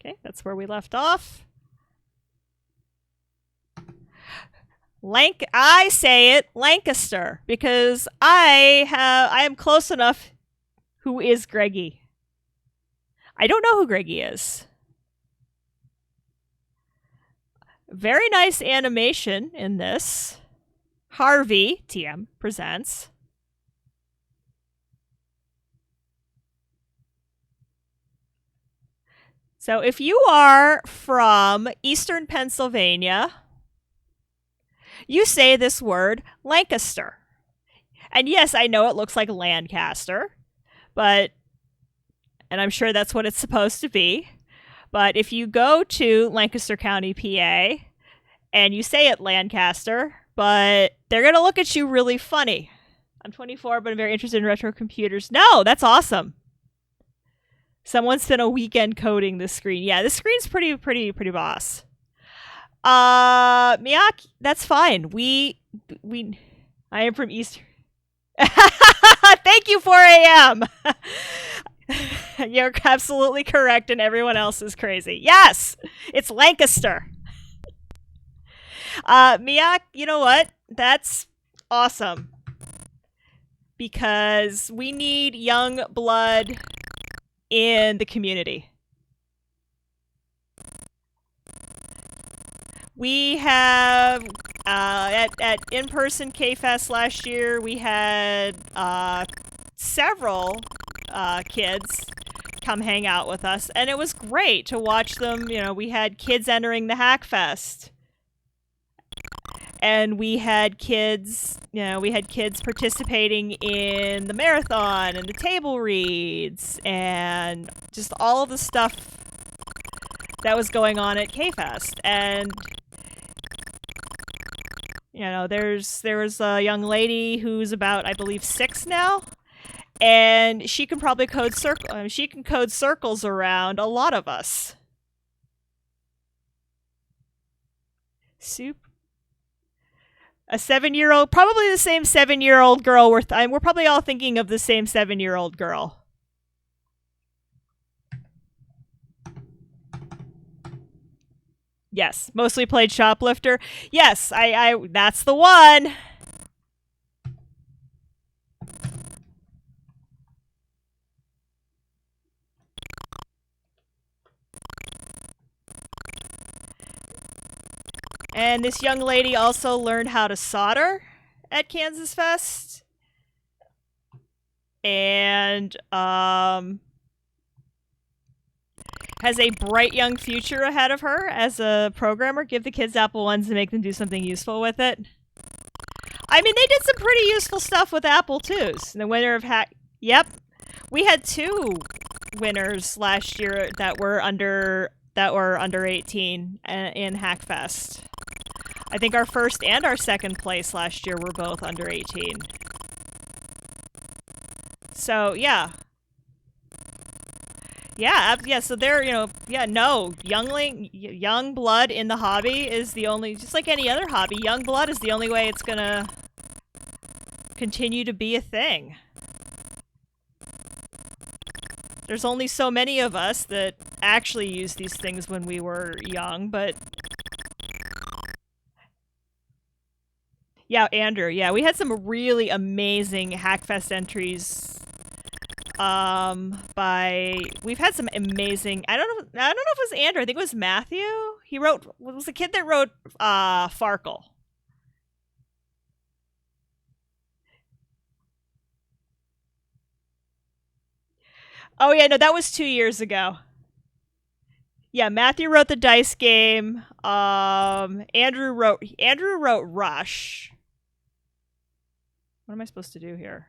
Okay, that's where we left off. I say it Lancaster because I am close enough. Who is Greggy? I don't know who Greggy is. Very nice animation in this. Harvey TM presents. So if you are from Eastern Pennsylvania, you say this word Lancaster. And yes, I know it looks like Lancaster, and I'm sure that's what it's supposed to be. But if you go to Lancaster County, PA, and you say it Lancaster, but they're going to look at you really funny. I'm 24, but I'm very interested in retro computers. No, that's awesome. Someone spent a weekend coding this screen. Yeah, this screen's pretty boss. Miyake, that's fine. I am from Eastern. Thank you, 4 a.m. You're absolutely correct, and everyone else is crazy. Yes, it's Lancaster. Miyake, you know what? That's awesome. Because we need young blood in the community. We have, at in-person KFest last year, we had several kids come hang out with us, and it was great to watch them. You know, we had kids entering the Hackfest. And we had kids, participating in the marathon and the table reads and just all of the stuff that was going on at KFest. And there was a young lady who's about, I believe, 6 now, and she can probably code circles around a lot of us. Soup. A 7-year-old, probably the same 7-year-old girl. We're probably all thinking of the same 7-year-old girl. Yes, mostly played Shoplifter. Yes, I that's the one. And this young lady also learned how to solder at KansasFest. And has a bright young future ahead of her as a programmer. Give the kids Apple Ones and make them do something useful with it. I mean, they did some pretty useful stuff with Apple IIs. The winner of Yep. We had 2 winners last year that were under 18 in Hackfest. I think our first and our second place last year were both under 18. So, yeah. Yeah, so they're, young blood in the hobby is the only, just like any other hobby, young blood is the only way it's gonna continue to be a thing. There's only so many of us that actually used these things when we were young, but... Yeah, Andrew, yeah, we had some really amazing Hackfest entries. We've had some amazing, I don't know if it was Andrew, I think it was Matthew. It was the kid that wrote, Farkle. Oh yeah, no, that was 2 years ago. Yeah, Matthew wrote the dice game. Andrew wrote Rush. What am I supposed to do here?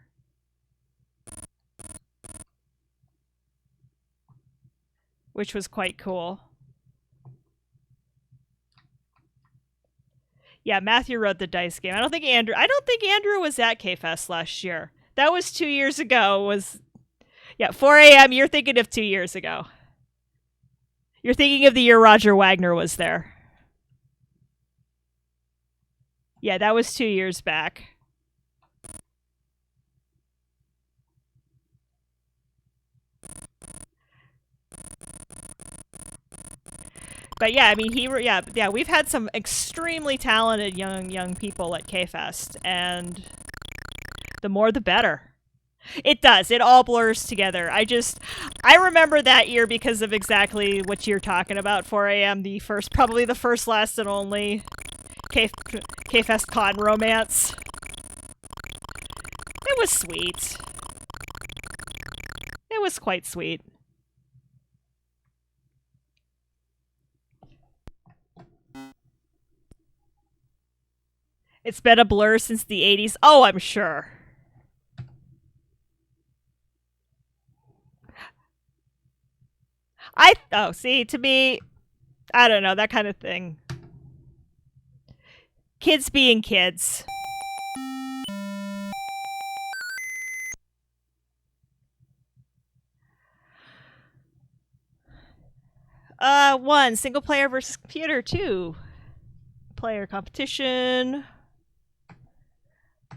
which was quite cool. Yeah, Matthew wrote the dice game. I don't think Andrew was at KFest last year. That was 2 years ago. 4 a.m. You're thinking of 2 years ago. You're thinking of the year Roger Wagner was there. Yeah, that was 2 years back. But yeah, I mean, we've had some extremely talented young people at KFest, and the more the better. It does. It all blurs together. I remember that year because of exactly what you're talking about. 4 a.m. Probably the first, last, and only KFest Con romance. It was sweet. It was quite sweet. It's been a blur since the 80s. Oh, I'm sure. See, to me, I don't know, that kind of thing. Kids being kids. One, single player versus computer. 2, player competition.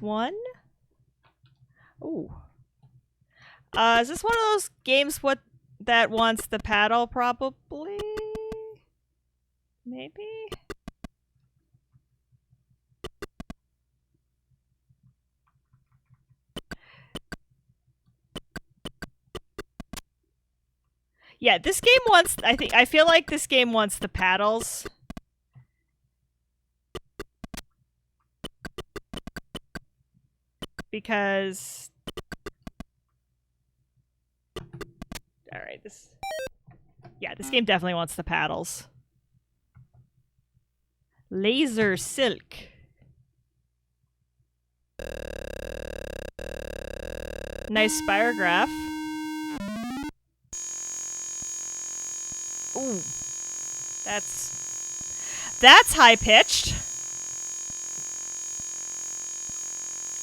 1. Ooh. Is this one of those games that wants the paddle, probably? Maybe? Yeah, this game wants... I feel like this game wants the paddles. Because... Alright, this... Yeah, this game definitely wants the paddles. Laser Silk. Nice spirograph. Ooh. That's high-pitched.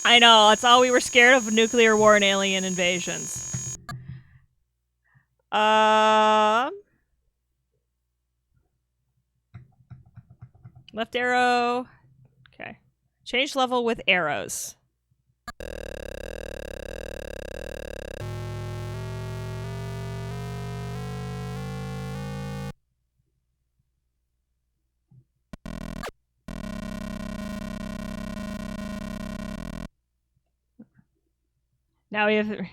I know, that's all we were scared of: nuclear war and alien invasions. Left arrow. Okay. Change level with arrows. Now we have...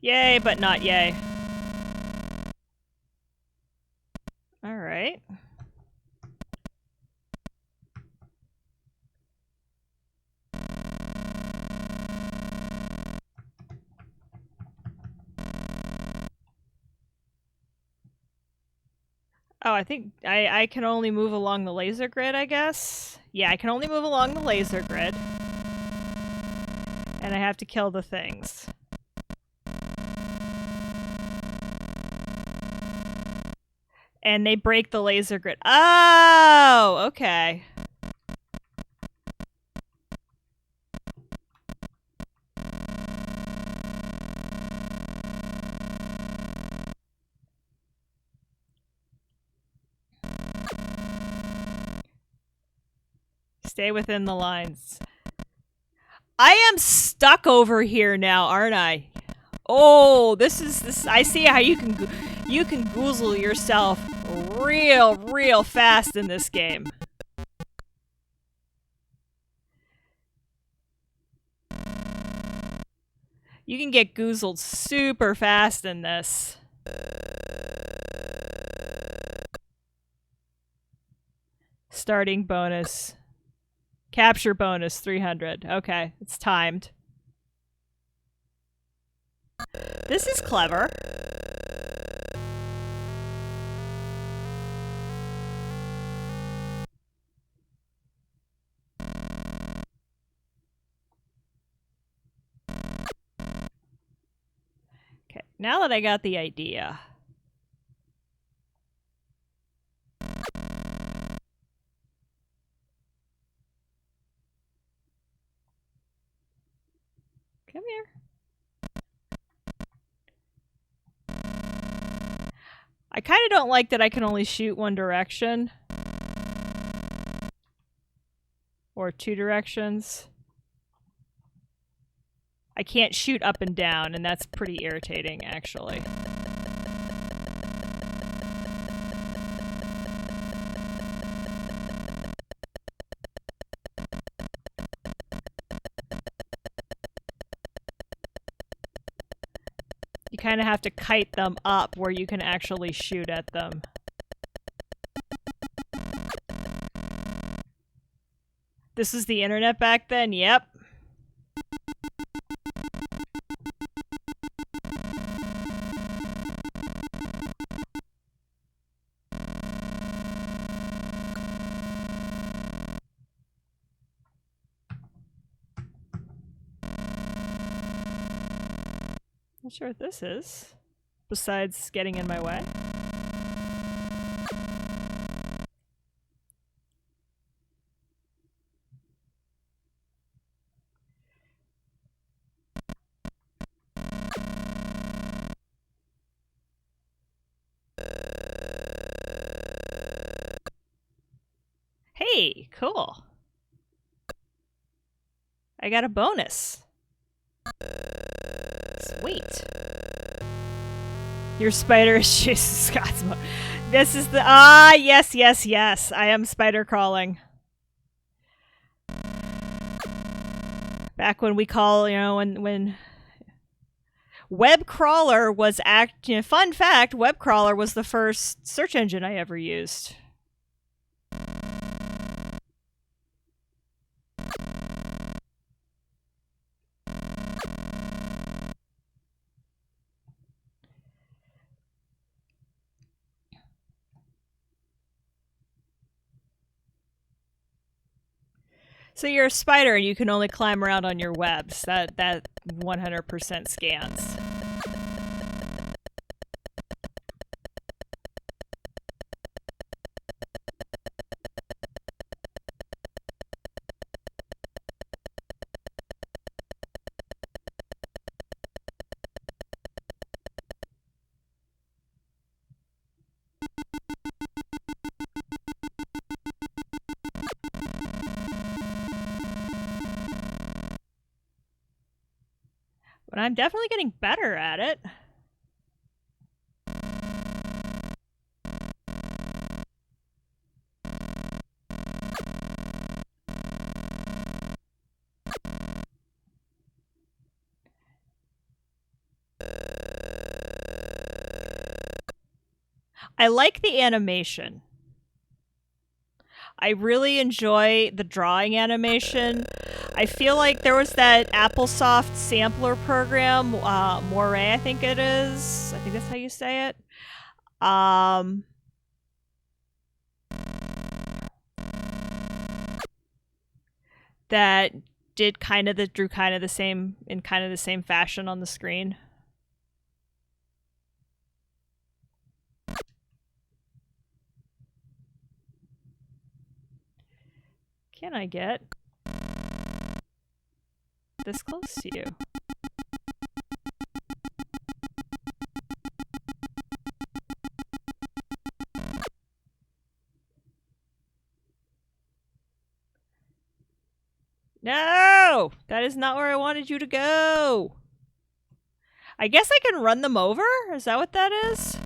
Yay, but not yay. Alright. Oh, I think I can only move along the laser grid, I guess? Yeah, I can only move along the laser grid. And I have to kill the things. And they break the laser grid. Oh, okay. Stay within the lines. I am stuck over here now, aren't I? Oh, this. I see how you can goozle yourself real fast in this game. You can get goozled super fast in this. Starting bonus. Capture bonus 300. Okay, it's timed. This is clever. Okay, now that I got the idea. Come here. I kind of don't like that I can only shoot one direction. Or two directions. I can't shoot up and down, and that's pretty irritating, actually. You kind of have to kite them up where you can actually shoot at them. This was the internet back then? Yep. Not sure what this is, besides getting in my way. Hey, cool. I got a bonus. Sweet. Your spider is Jason Scott's mode. This is the... yes, yes, yes. I am spider crawling. Back when we call, you know, when web crawler was fun fact, web crawler was the first search engine I ever used. So you're a spider and you can only climb around on your webs. That 100% scans. But I'm definitely getting better at it. I like the animation. I really enjoy the drawing animation. I feel like there was that Applesoft sampler program, Moray, I think it is. I think that's how you say it. That did drew kind of the same, in kind of the same fashion on the screen. Can I get this close to you? No! That is not where I wanted you to go! I guess I can run them over? Is that what that is?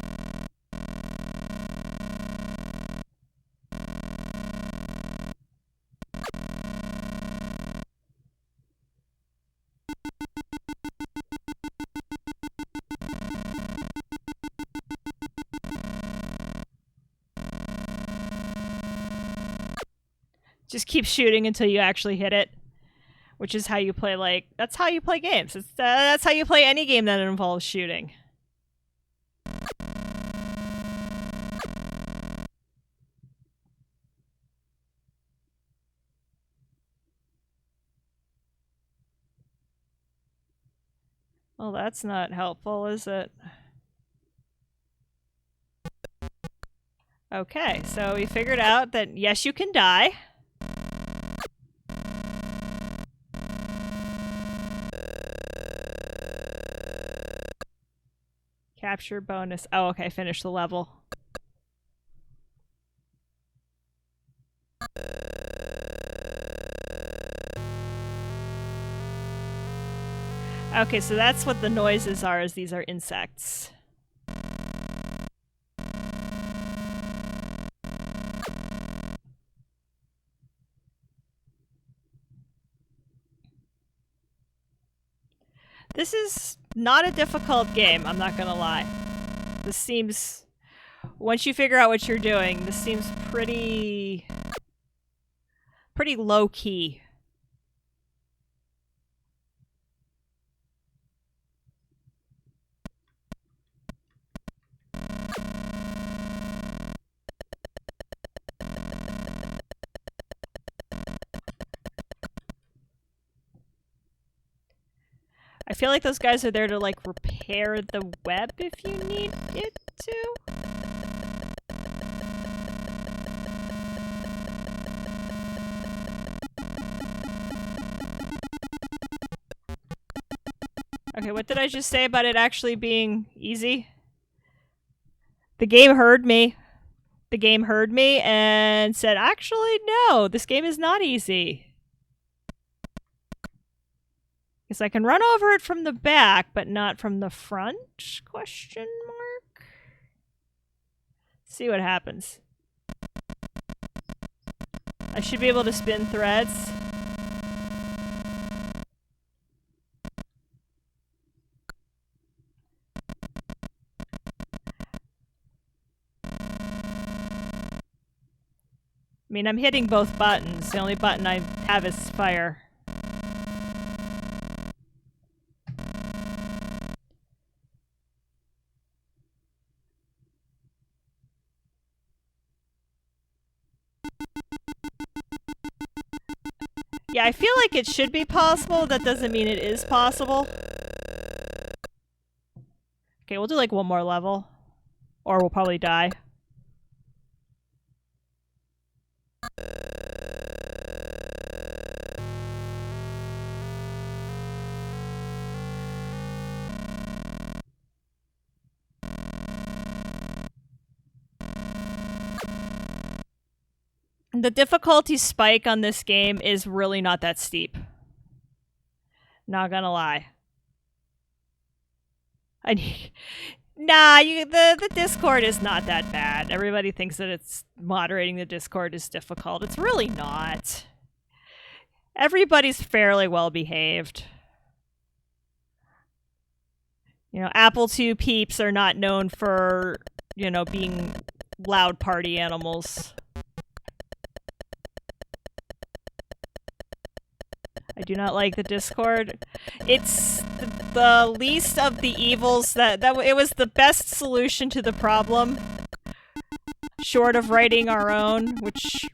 Just keep shooting until you actually hit it. Which is how you play, like... That's how you play games. That's how you play any game that involves shooting. Well, that's not helpful, is it? Okay, so we figured out that, yes, you can die. Capture bonus. Oh, okay. Finish the level. Okay, so that's what the noises are, is these are insects. This is not a difficult game, I'm not gonna lie. This seems... Once you figure out what you're doing, this seems pretty low-key. I feel like those guys are there to, like, repair the web if you need it to. Okay, what did I just say about it actually being easy? The game heard me. The game heard me and said, actually, no, this game is not easy. Because I can run over it from the back, but not from the front? Question mark? See what happens. I should be able to spin threads. I mean, I'm hitting both buttons. The only button I have is fire. Yeah, I feel like it should be possible. That doesn't mean it is possible. Okay, we'll do like one more level. Or we'll probably die. The difficulty spike on this game is really not that steep. Not gonna lie. The Discord is not that bad. Everybody thinks that it's moderating the Discord is difficult. It's really not. Everybody's fairly well behaved. You know, Apple II peeps are not known for, you know, being loud party animals. I do not like the Discord. It's the least of the evils that it was the best solution to the problem. Short of writing our own, which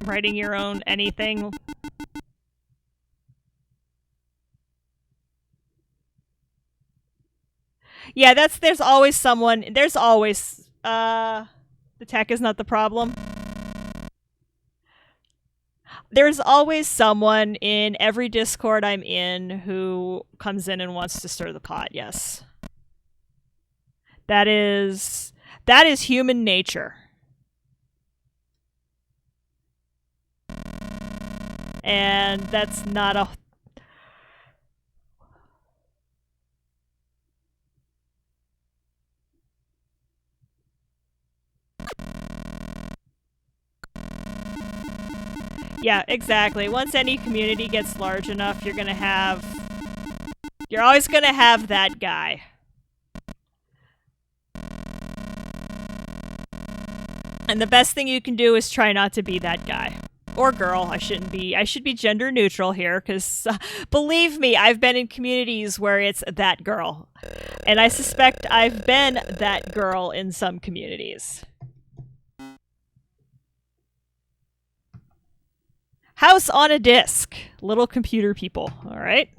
writing your own anything. Yeah, there's always someone, there's always the tech is not the problem. There's always someone in every Discord I'm in who comes in and wants to stir the pot, yes. That is human nature. And that's not a... Yeah, exactly. Once any community gets large enough, you're always gonna have that guy. And the best thing you can do is try not to be that guy. Or girl. I should be gender neutral here, because believe me, I've been in communities where it's that girl. And I suspect I've been that girl in some communities. House on a disc. Little computer people, alright?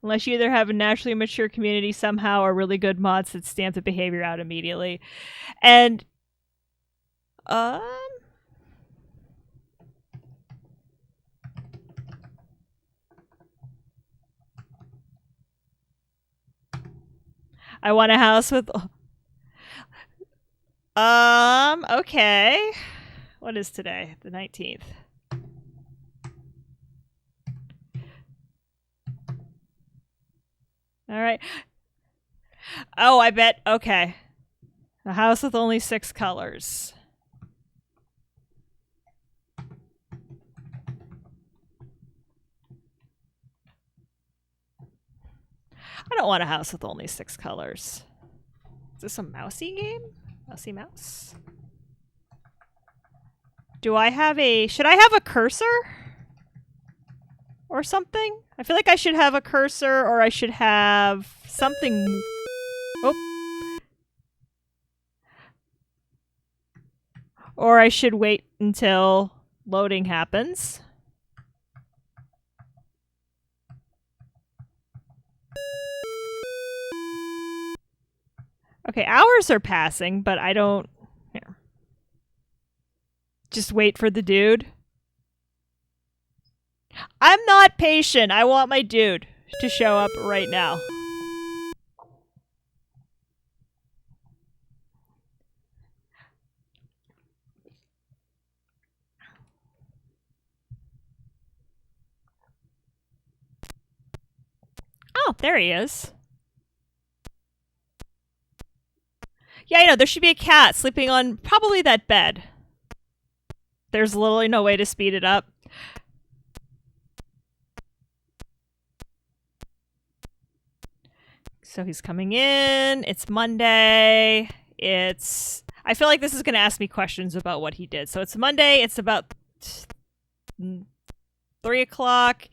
Unless you either have a naturally mature community somehow or really good mods that stamp the behavior out immediately. And, I want a house with... Okay. What is today? The 19th. All right. Oh, I bet. Okay. A house with only 6 colors. I don't want a house with only 6 colors. Is this a mousy game? Mousy mouse? Do I have a... Should I have a cursor? Or something? I feel like I should have a cursor, or I should have something... Oh. Or I should wait until loading happens. Okay, hours are passing, but I don't... Here. Just wait for the dude. I'm not patient. I want my dude to show up right now. Oh, there he is. Yeah, I know. There should be a cat sleeping on probably that bed. There's literally no way to speed it up. So he's coming in. It's Monday. I feel like this is going to ask me questions about what he did. So it's Monday. It's about 3 o'clock.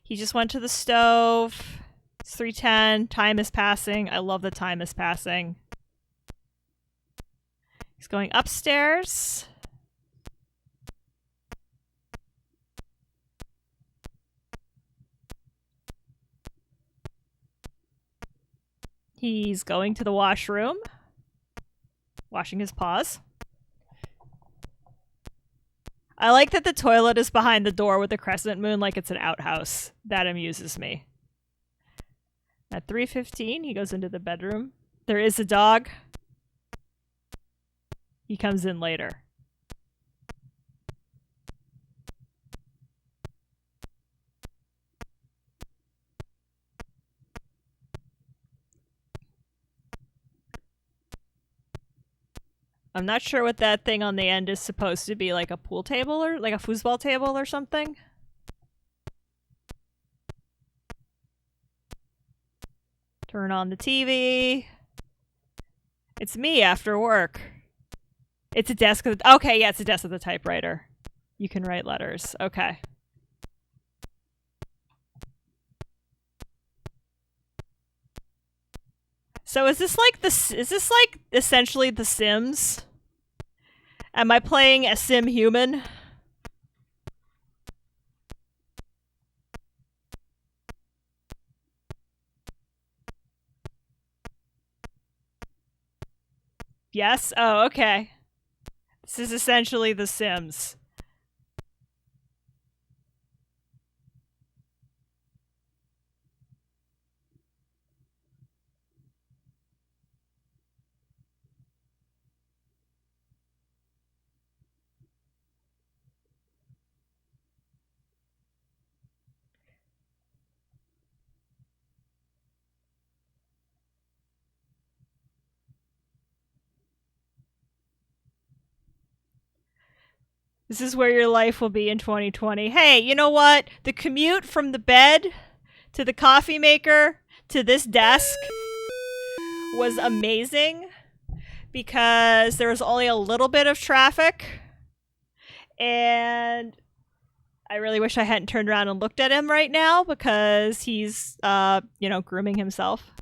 He just went to the stove. It's 3:10. Time is passing. I love the time is passing. He's going upstairs. He's going to the washroom. Washing his paws. I like that the toilet is behind the door with the crescent moon like it's an outhouse. That amuses me. At 3:15, he goes into the bedroom. There is a dog. He comes in later. I'm not sure what that thing on the end is supposed to be, like a pool table or like a foosball table or something. Turn on the TV. It's me after work. It's a desk. Okay, yeah, it's a desk with a typewriter. You can write letters. Okay. So is this like essentially The Sims? Am I playing a sim human? Yes? Oh, okay. This is essentially The Sims. This is where your life will be in 2020. Hey, you know what? The commute from the bed to the coffee maker to this desk was amazing because there was only a little bit of traffic. And I really wish I hadn't turned around and looked at him right now because he's, grooming himself.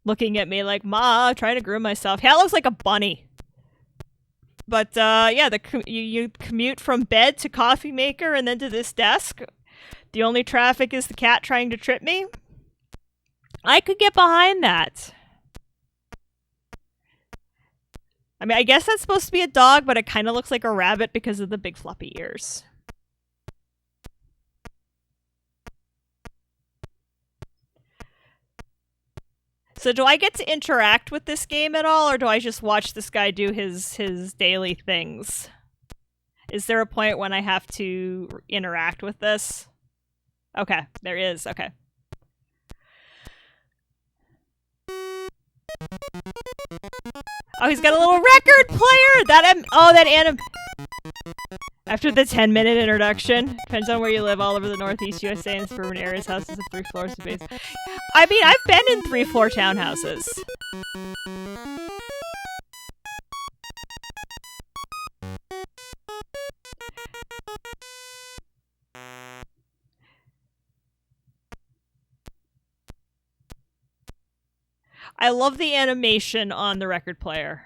Looking at me like, Ma, I'm trying to groom myself. Yeah, it looks like a bunny. But, yeah, you commute from bed to coffee maker and then to this desk. The only traffic is the cat trying to trip me. I could get behind that. I mean, I guess that's supposed to be a dog, but it kind of looks like a rabbit because of the big floppy ears. So do I get to interact with this game at all, or do I just watch this guy do his daily things? Is there a point when I have to interact with this? Okay, there is. Okay. Oh, he's got a little record player! That anim... After the 10-minute introduction, depends on where you live, all over the Northeast USA and suburban areas, houses of 3 floors of base. I mean, I've been in 3-floor townhouses. I love the animation on the record player.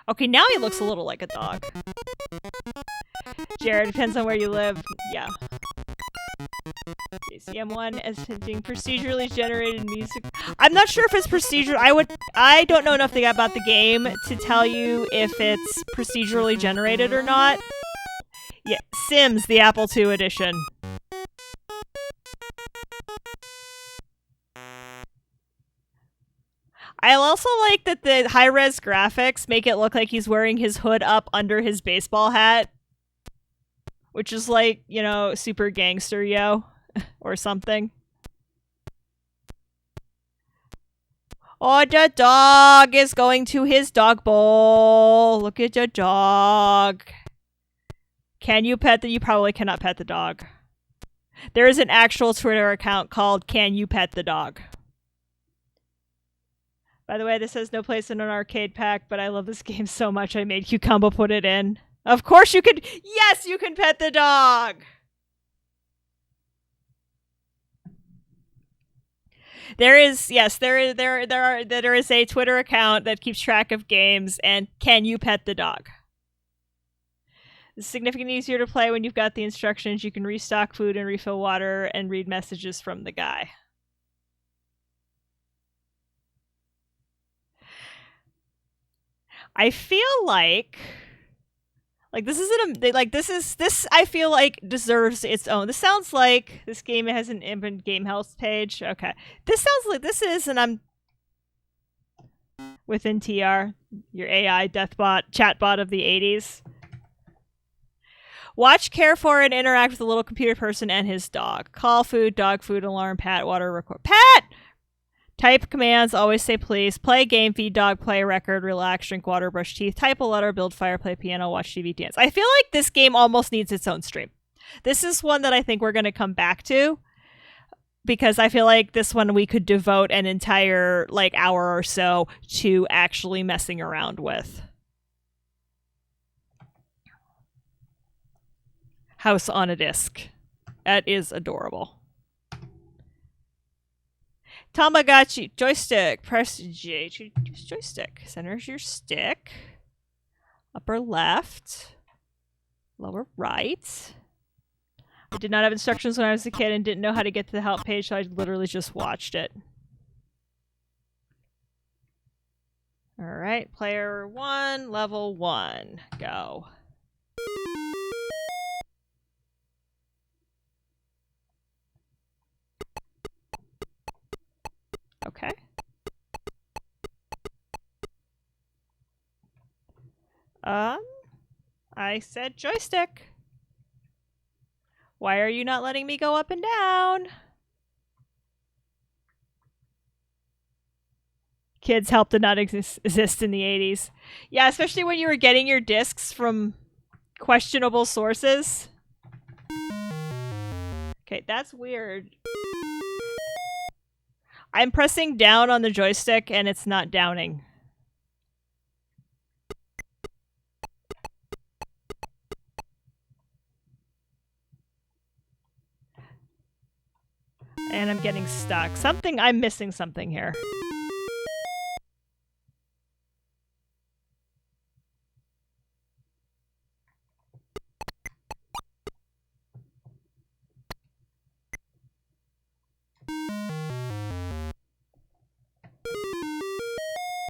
Okay, now he looks a little like a dog. Jared, depends on where you live. Yeah. JCM1 as hinting procedurally generated music. I'm not sure if it's procedural. I don't know enough about the game to tell you if it's procedurally generated or not. Yeah, Sims, the Apple II edition. I also like that the high-res graphics make it look like he's wearing his hood up under his baseball hat. Which is like, you know, super gangster yo or something. Oh, the dog is going to his dog bowl. Look at the dog. Can you pet the... You probably cannot pet the dog. There is an actual Twitter account called Can You Pet the Dog? By the way, this has no place in an arcade pack, but I love this game so much I made Cucumba put it in. Of course you could. Yes, you can pet the dog. There is a Twitter account that keeps track of games and can you pet the dog? It's significantly easier to play when you've got the instructions. You can restock food and refill water and read messages from the guy. I feel like this I feel like deserves its own. This sounds like this game has an in-game health page. Okay. This sounds like this is, and I'm within TR, your AI deathbot, chatbot of the 80s. Watch, care for, and interact with the little computer person and his dog. Call food, dog food, alarm, pat, water, record. Pat! Type commands, always say please. Play a game, feed dog, play a record, relax, drink water, brush teeth, type a letter, build fire, play piano, watch TV, dance. I feel like this game almost needs its own stream. This is one that I think we're going to come back to because I feel like this one we could devote an entire hour or so to actually messing around with. House on a disc. That is adorable. Tamagotchi joystick. Press J to use joystick. Centers your stick. Upper left. Lower right. I did not have instructions when I was a kid and didn't know how to get to the help page, so I literally just watched it. Alright, player 1, level 1. Go. Okay. I said joystick. Why are you not letting me go up and down? Kids help did not exist in the 80s. Yeah, especially when you were getting your discs from questionable sources. Okay, that's weird. I'm pressing down on the joystick and it's not downing. And I'm getting stuck. I'm missing something here.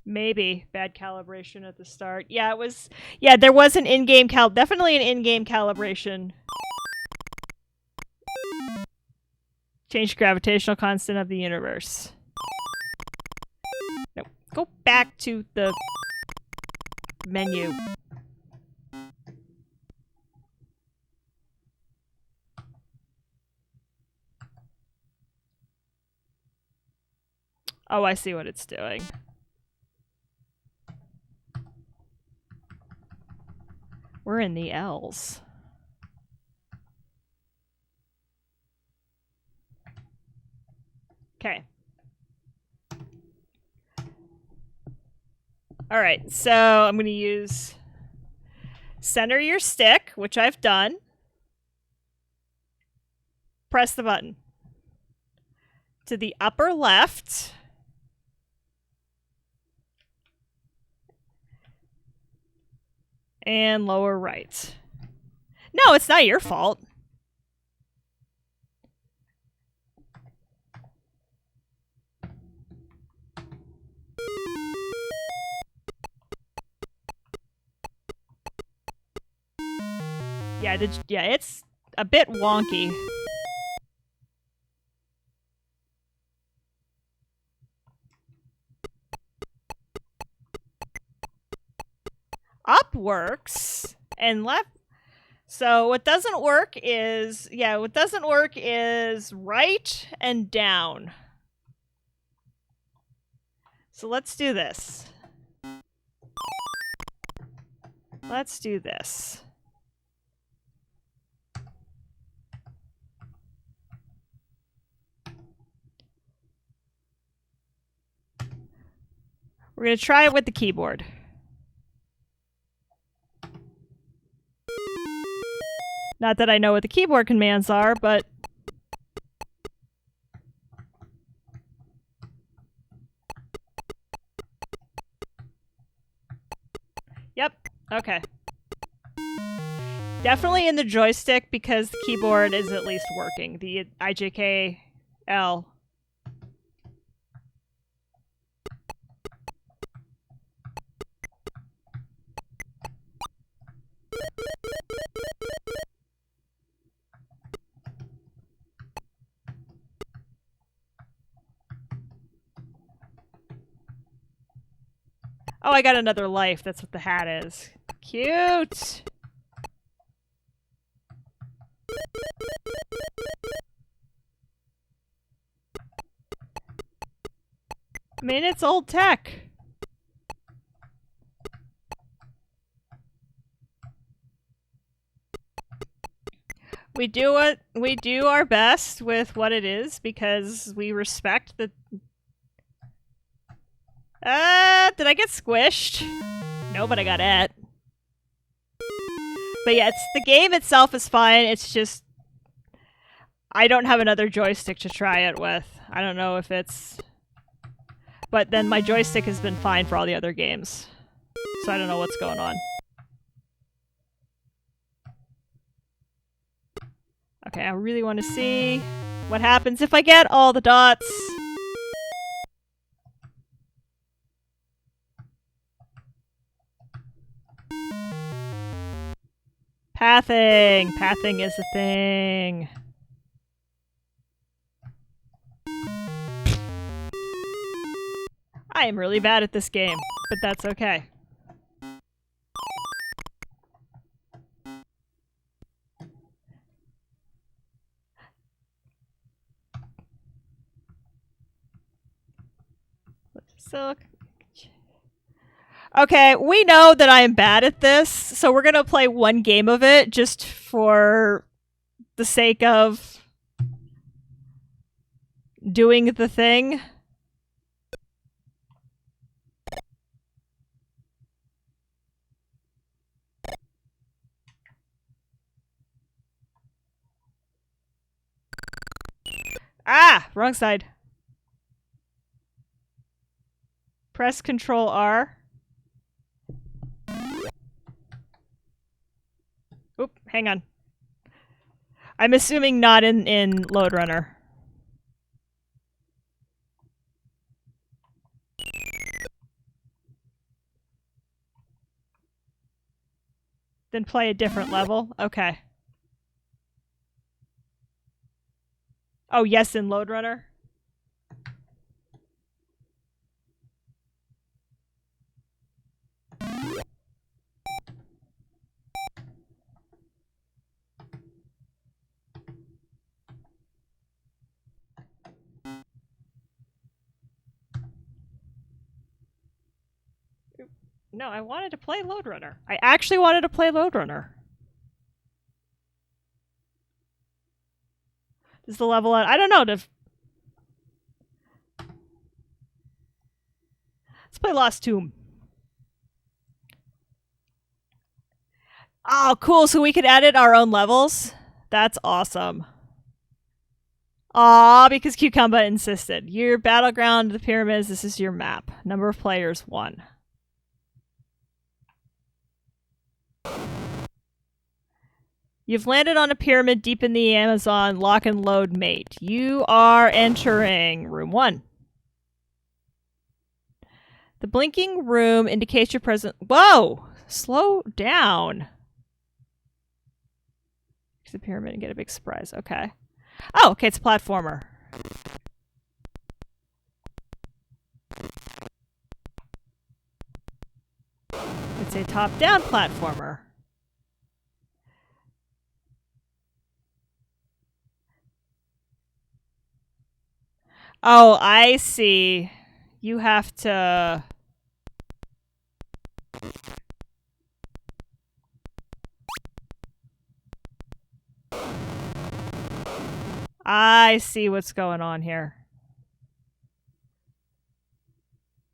Maybe bad calibration at the start. Yeah, it was. Yeah, there was an in-game definitely an in-game calibration. Change gravitational constant of the universe. Go back to the menu. Oh, I see what it's doing. We're in the L's. Okay. All right, so I'm going to use center your stick, which I've done. Press the button. To the upper left. And lower right. No, it's not your fault. Yeah, it's a bit wonky. Up works and left. So what doesn't work is, right and down. So let's do this. Let's do this. We're going to try it with the keyboard. Not that I know what the keyboard commands are, but... Yep, okay. Definitely in the joystick because the keyboard is at least working. The IJKL. Oh, I got another life. That's what the hat is. Cute! I mean, it's old tech. We do our best with what it is because we respect the... did I get squished? No, but I got it. But yeah, the game itself is fine. It's just I don't have another joystick to try it with. I don't know if it's... But then my joystick has been fine for all the other games. So I don't know what's going on. Okay, I really want to see what happens if I get all the dots. Pathing! Pathing is a thing. I am really bad at this game, but that's okay. Silk. Okay, we know that I am bad at this, so we're gonna play one game of it just for the sake of doing the thing. Ah! Wrong side. Press Control R. Oop, hang on. I'm assuming not in Load Runner. Then play a different level? Okay. Oh, yes, in Load Runner? No, I wanted to play Lode Runner. I actually wanted to play Lode Runner. Is the level at... I don't know. Let's play Lost Tomb. Oh, cool. So we could edit our own levels? That's awesome. Aw, because Cucumba insisted. Your battleground, the pyramids, this is your map. Number of players, 1. You've landed on a pyramid deep in the Amazon. Lock and load mate. You are entering room 1. The blinking room indicates your presence. Whoa! Slow down. The pyramid and get a big surprise. Okay. Oh, okay, it's a platformer. It's a top-down platformer. Oh, I see. You have to... I see what's going on here.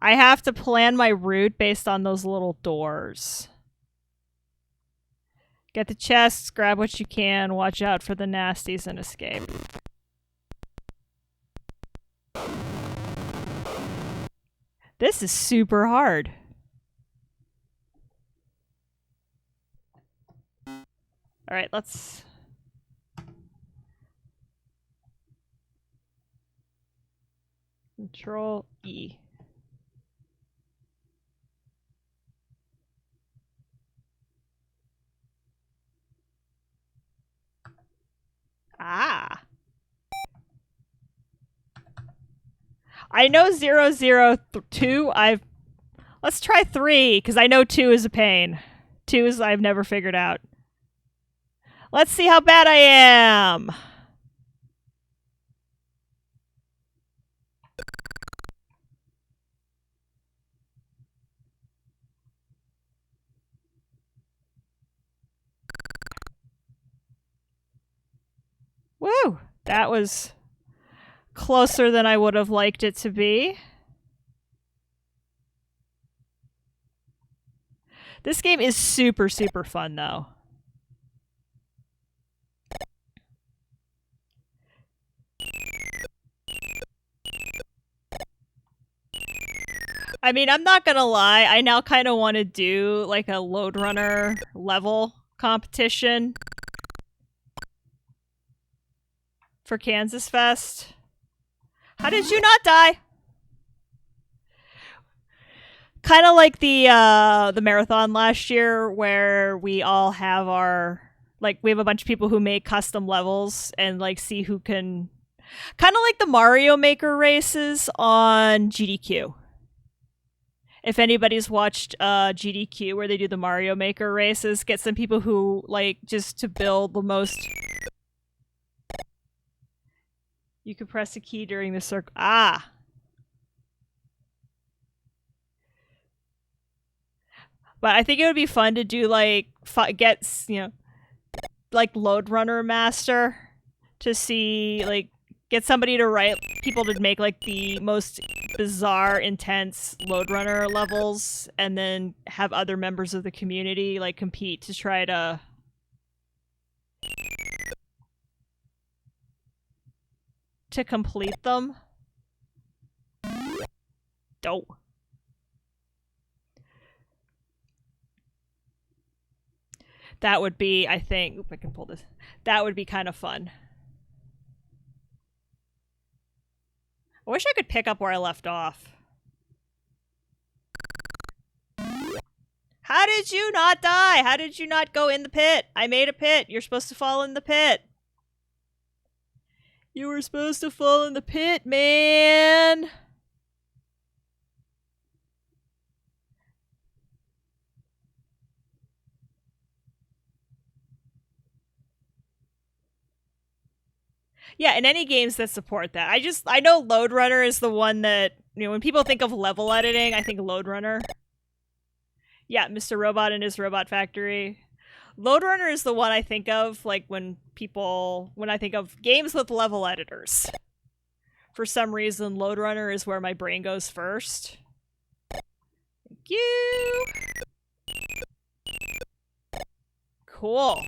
I have to plan my route based on those little doors. Get the chests, grab what you can, watch out for the nasties, and escape. This is super hard. Alright, let's... Control E. Ah. I know 002. Let's try 3, because I know 2 is a pain. 2 is I've never figured out. Let's see how bad I am. Woo! That was closer than I would have liked it to be. This game is super, super fun, though. I mean, I'm not gonna lie, I now kind of want to do like a Lode Runner level competition for KansasFest. How did you not die? Kind of like the marathon last year, where we all have our, like, we have a bunch of people who make custom levels and like see who can, kind of like the Mario Maker races on GDQ. If anybody's watched GDQ, where they do the Mario Maker races, get some people who like just to build the most. You could press a key during the circle. Ah. But I think it would be fun to do like get, you know, like Lode Runner Master, to see, like, get somebody to write, people to make like the most bizarre, intense Lode Runner levels, and then have other members of the community like compete to try to complete them. Dope. That would be, I think, if I can pull this, that would be kind of fun. I wish I could pick up where I left off. How did you not die? How did you not go in the pit? I made a pit. You're supposed to fall in the pit. You were supposed to fall in the pit, man. Yeah, in any games that support that. I know Lode Runner is the one that, you know, when people think of level editing, I think Lode Runner. Yeah, Mr. Robot and his Robot Factory. Lode Runner is the one I think of, like, when I think of games with level editors. For some reason, Lode Runner is where my brain goes first. Thank you! Cool.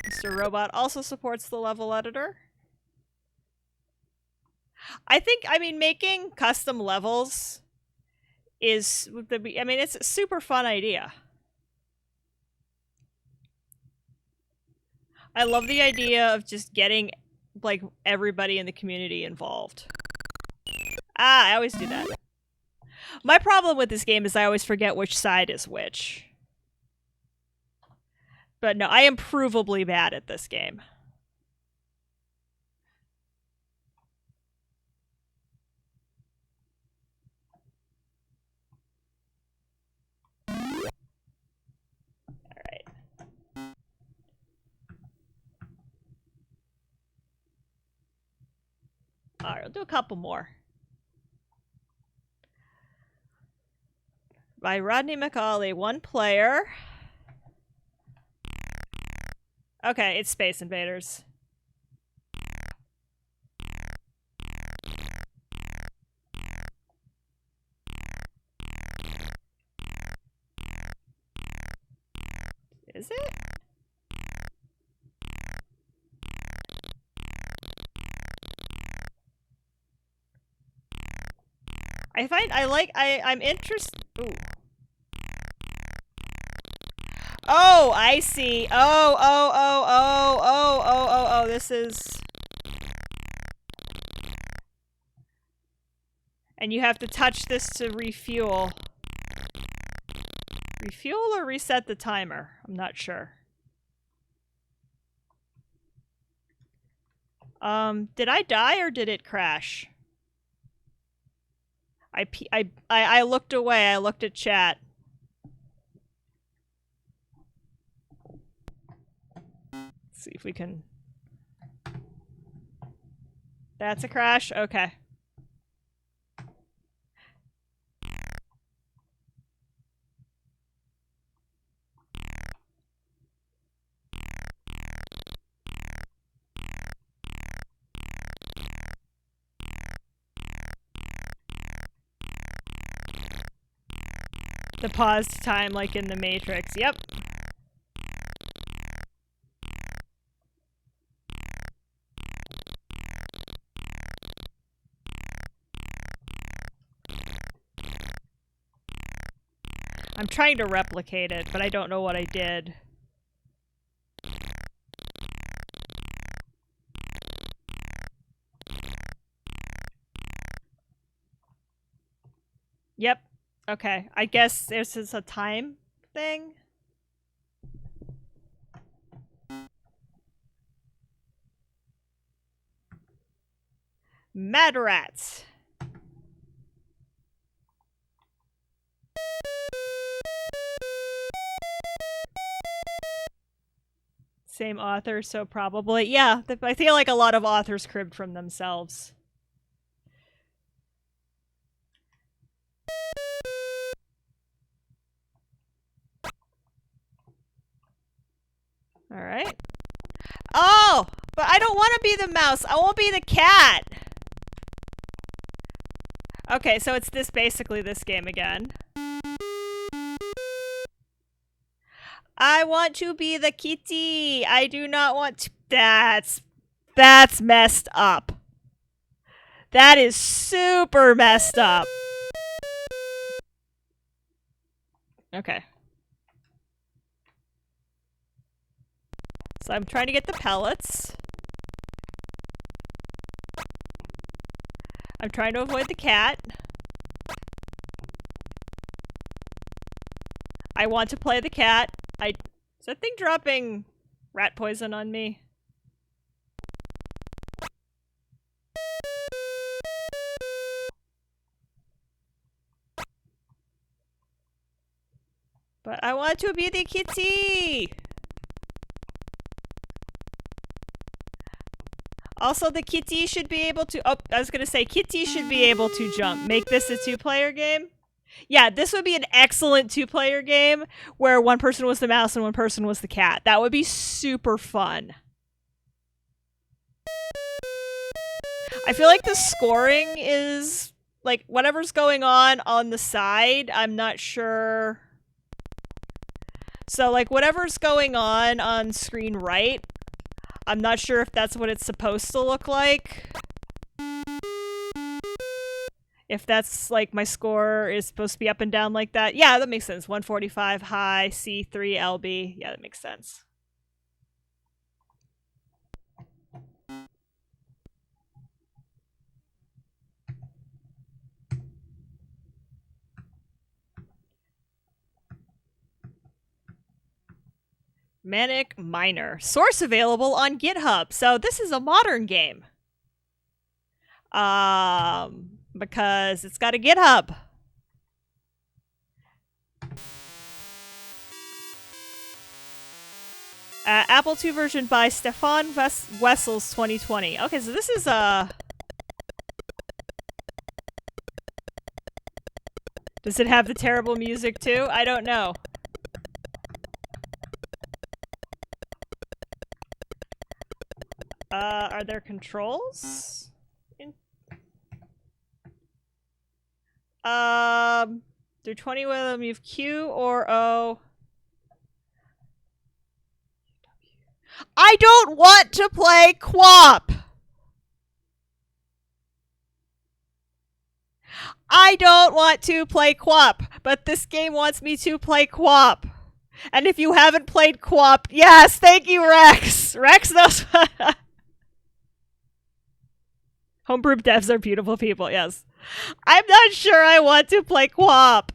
Mr. Robot also supports the level editor. I mean, making custom levels is, it's a super fun idea. I love the idea of just getting, like, everybody in the community involved. Ah, I always do that. My problem with this game is I always forget which side is which. But no, I am provably bad at this game. Alright, we'll do a couple more. By Rodney McCauley, 1 player. Okay, it's Space Invaders. Is it? I'm interested. Ooh. Oh, I see. Oh, this is. And you have to touch this to refuel. Refuel or reset the timer? I'm not sure. Did I die or did it crash? I looked away. I looked at chat. Let's see if we can. That's a crash? Okay. The paused time like in the Matrix. Yep. I'm trying to replicate it, but I don't know what I did. Yep. Okay. I guess this is a time thing. Mad Rats. Same author, so probably. Yeah, I feel like a lot of authors cribbed from themselves. Alright. Oh! But I don't want to be the mouse. I want to be the cat. Okay, so it's basically this game again. I want to be the kitty. I do not want to. That's messed up. That is super messed up. Okay. So I'm trying to get the pellets. I'm trying to avoid the cat. I want to play the cat. Is that thing dropping rat poison on me? But I want to be the kitty! Also, the kitty should be able to... Oh, I was gonna say, kitty should be able to jump. Make this a 2-player game? Yeah, this would be an excellent two-player game where one person was the mouse and one person was the cat. That would be super fun. I feel like the scoring is like whatever's going on the side, I'm not sure. So like whatever's going on screen right, I'm not sure if that's what it's supposed to look like. If that's like my score is supposed to be up and down like that. Yeah, that makes sense. 145 high, C3 LB. Yeah, that makes sense. Manic Miner. Source available on GitHub. So this is a modern game. Because it's got a GitHub. Apple II version by Stefan Wessels 2020. Okay, so this is Does it have the terrible music too? I don't know. Are there controls? Through 20 with them, you have Q or O. I don't want to play QWOP! I don't want to play QWOP, but this game wants me to play QWOP. And if you haven't played QWOP, yes, thank you, Rex! Rex knows. Homebrew devs are beautiful people, yes. I'm not sure I want to play QWOP.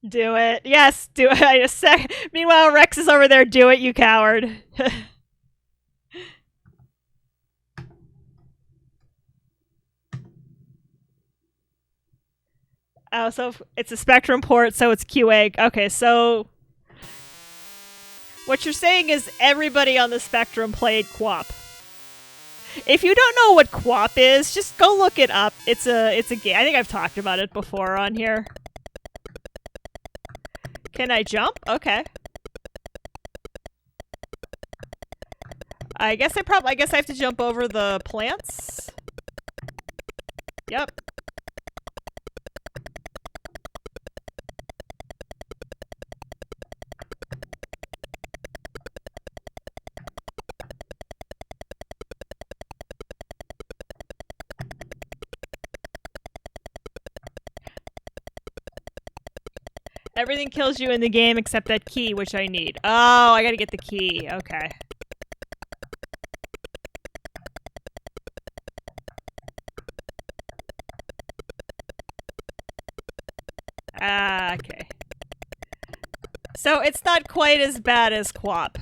Do it. Yes, do it. I just say. Meanwhile, Rex is over there. Do it, you coward. Oh, so it's a Spectrum port, so it's QA. Okay, so what you're saying is everybody on the Spectrum played QWOP. If you don't know what QWOP is, just go look it up. It's a game. I think I've talked about it before on here. Can I jump? Okay. I guess I have to jump over the plants. Yep. Everything kills you in the game except that key, which I need. Oh, I gotta get the key. Okay. Okay. So it's not quite as bad as QWOP.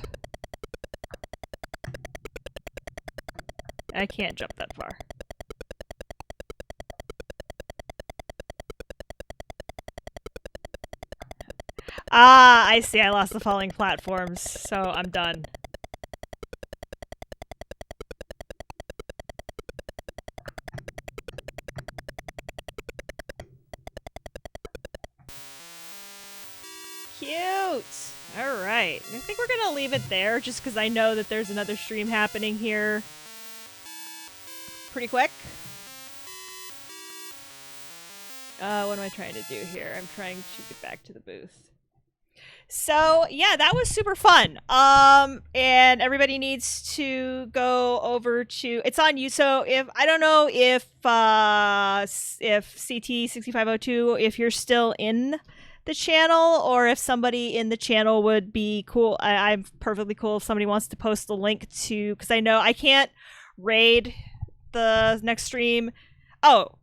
I can't jump that far. Ah, I see. I lost the falling platforms, so I'm done. Cute! Alright. I think we're gonna leave it there, just because I know that there's another stream happening here pretty quick. What am I trying to do here? I'm trying to get back to the booth. So yeah, that was super fun. And everybody needs to go over to, it's on you. So if, I don't know if CT6502, if you're still in the channel or if somebody in the channel would be cool. I'm perfectly cool if somebody wants to post the link to, because I know I can't raid the next stream. Oh,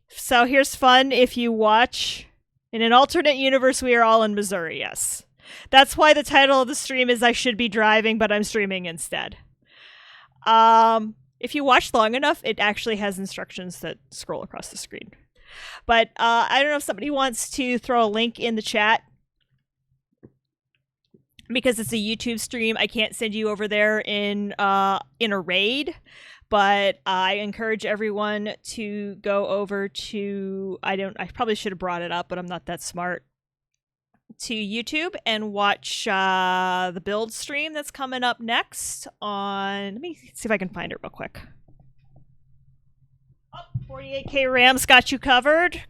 so here's fun if you watch. In an alternate universe, we are all in Missouri, yes. That's why the title of the stream is I should be driving, but I'm streaming instead. If you watch long enough, it actually has instructions that scroll across the screen. But I don't know if somebody wants to throw a link in the chat. Because it's a YouTube stream, I can't send you over there in a raid. But I encourage everyone to go over to, I probably should have brought it up, but I'm not that smart, to YouTube and watch the build stream that's coming up next on, let me see if I can find it real quick. 48K Rams got you covered.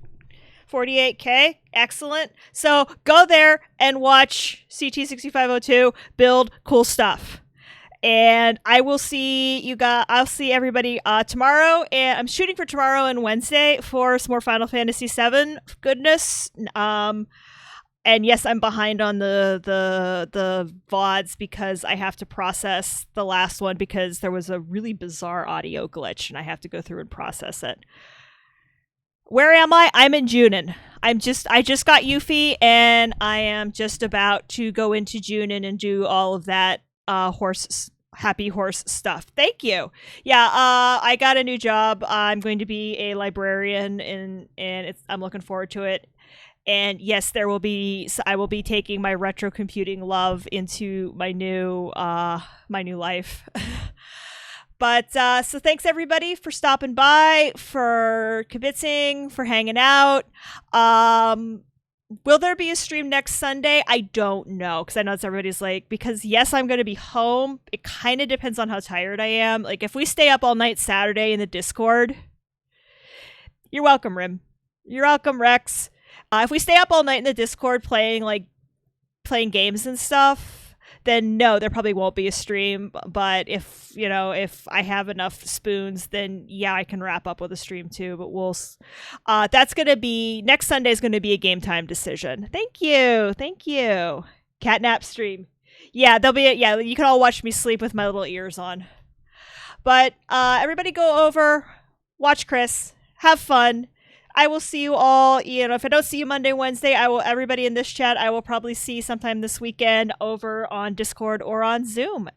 48K, excellent. So go there and watch CT6502 build cool stuff. And I will see you guys. I'll see everybody tomorrow, and I'm shooting for tomorrow and Wednesday for some more Final Fantasy VII goodness. And yes, I'm behind on the VODs because I have to process the last one because there was a really bizarre audio glitch, and I have to go through and process it. Where am I? I'm in Junin. I just got Yuffie, and I am just about to go into Junin and do all of that happy horse stuff. Thank you. Yeah, I got a new job. I'm going to be a librarian, and I'm looking forward to it. And yes, I will be taking my retro computing love into my new life. But so thanks everybody for stopping by, for kibitzing, for hanging out. Will there be a stream next Sunday? I don't know, because I know everybody's like, because yes, I'm going to be home. It kind of depends on how tired I am. Like if we stay up all night Saturday in the Discord, you're welcome, Rim. You're welcome, Rex. If we stay up all night in the Discord playing games and stuff, then no, there probably won't be a stream. But if I have enough spoons, then yeah, I can wrap up with a stream too. But that's gonna be next Sunday is gonna be a game time decision. Thank you. Catnap stream. Yeah, you can all watch me sleep with my little ears on. But everybody go over, watch Chris, have fun. I will see you all, if I don't see you Monday, Wednesday, everybody in this chat, I will probably see sometime this weekend over on Discord or on Zoom.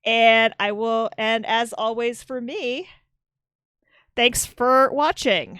And as always for me, thanks for watching.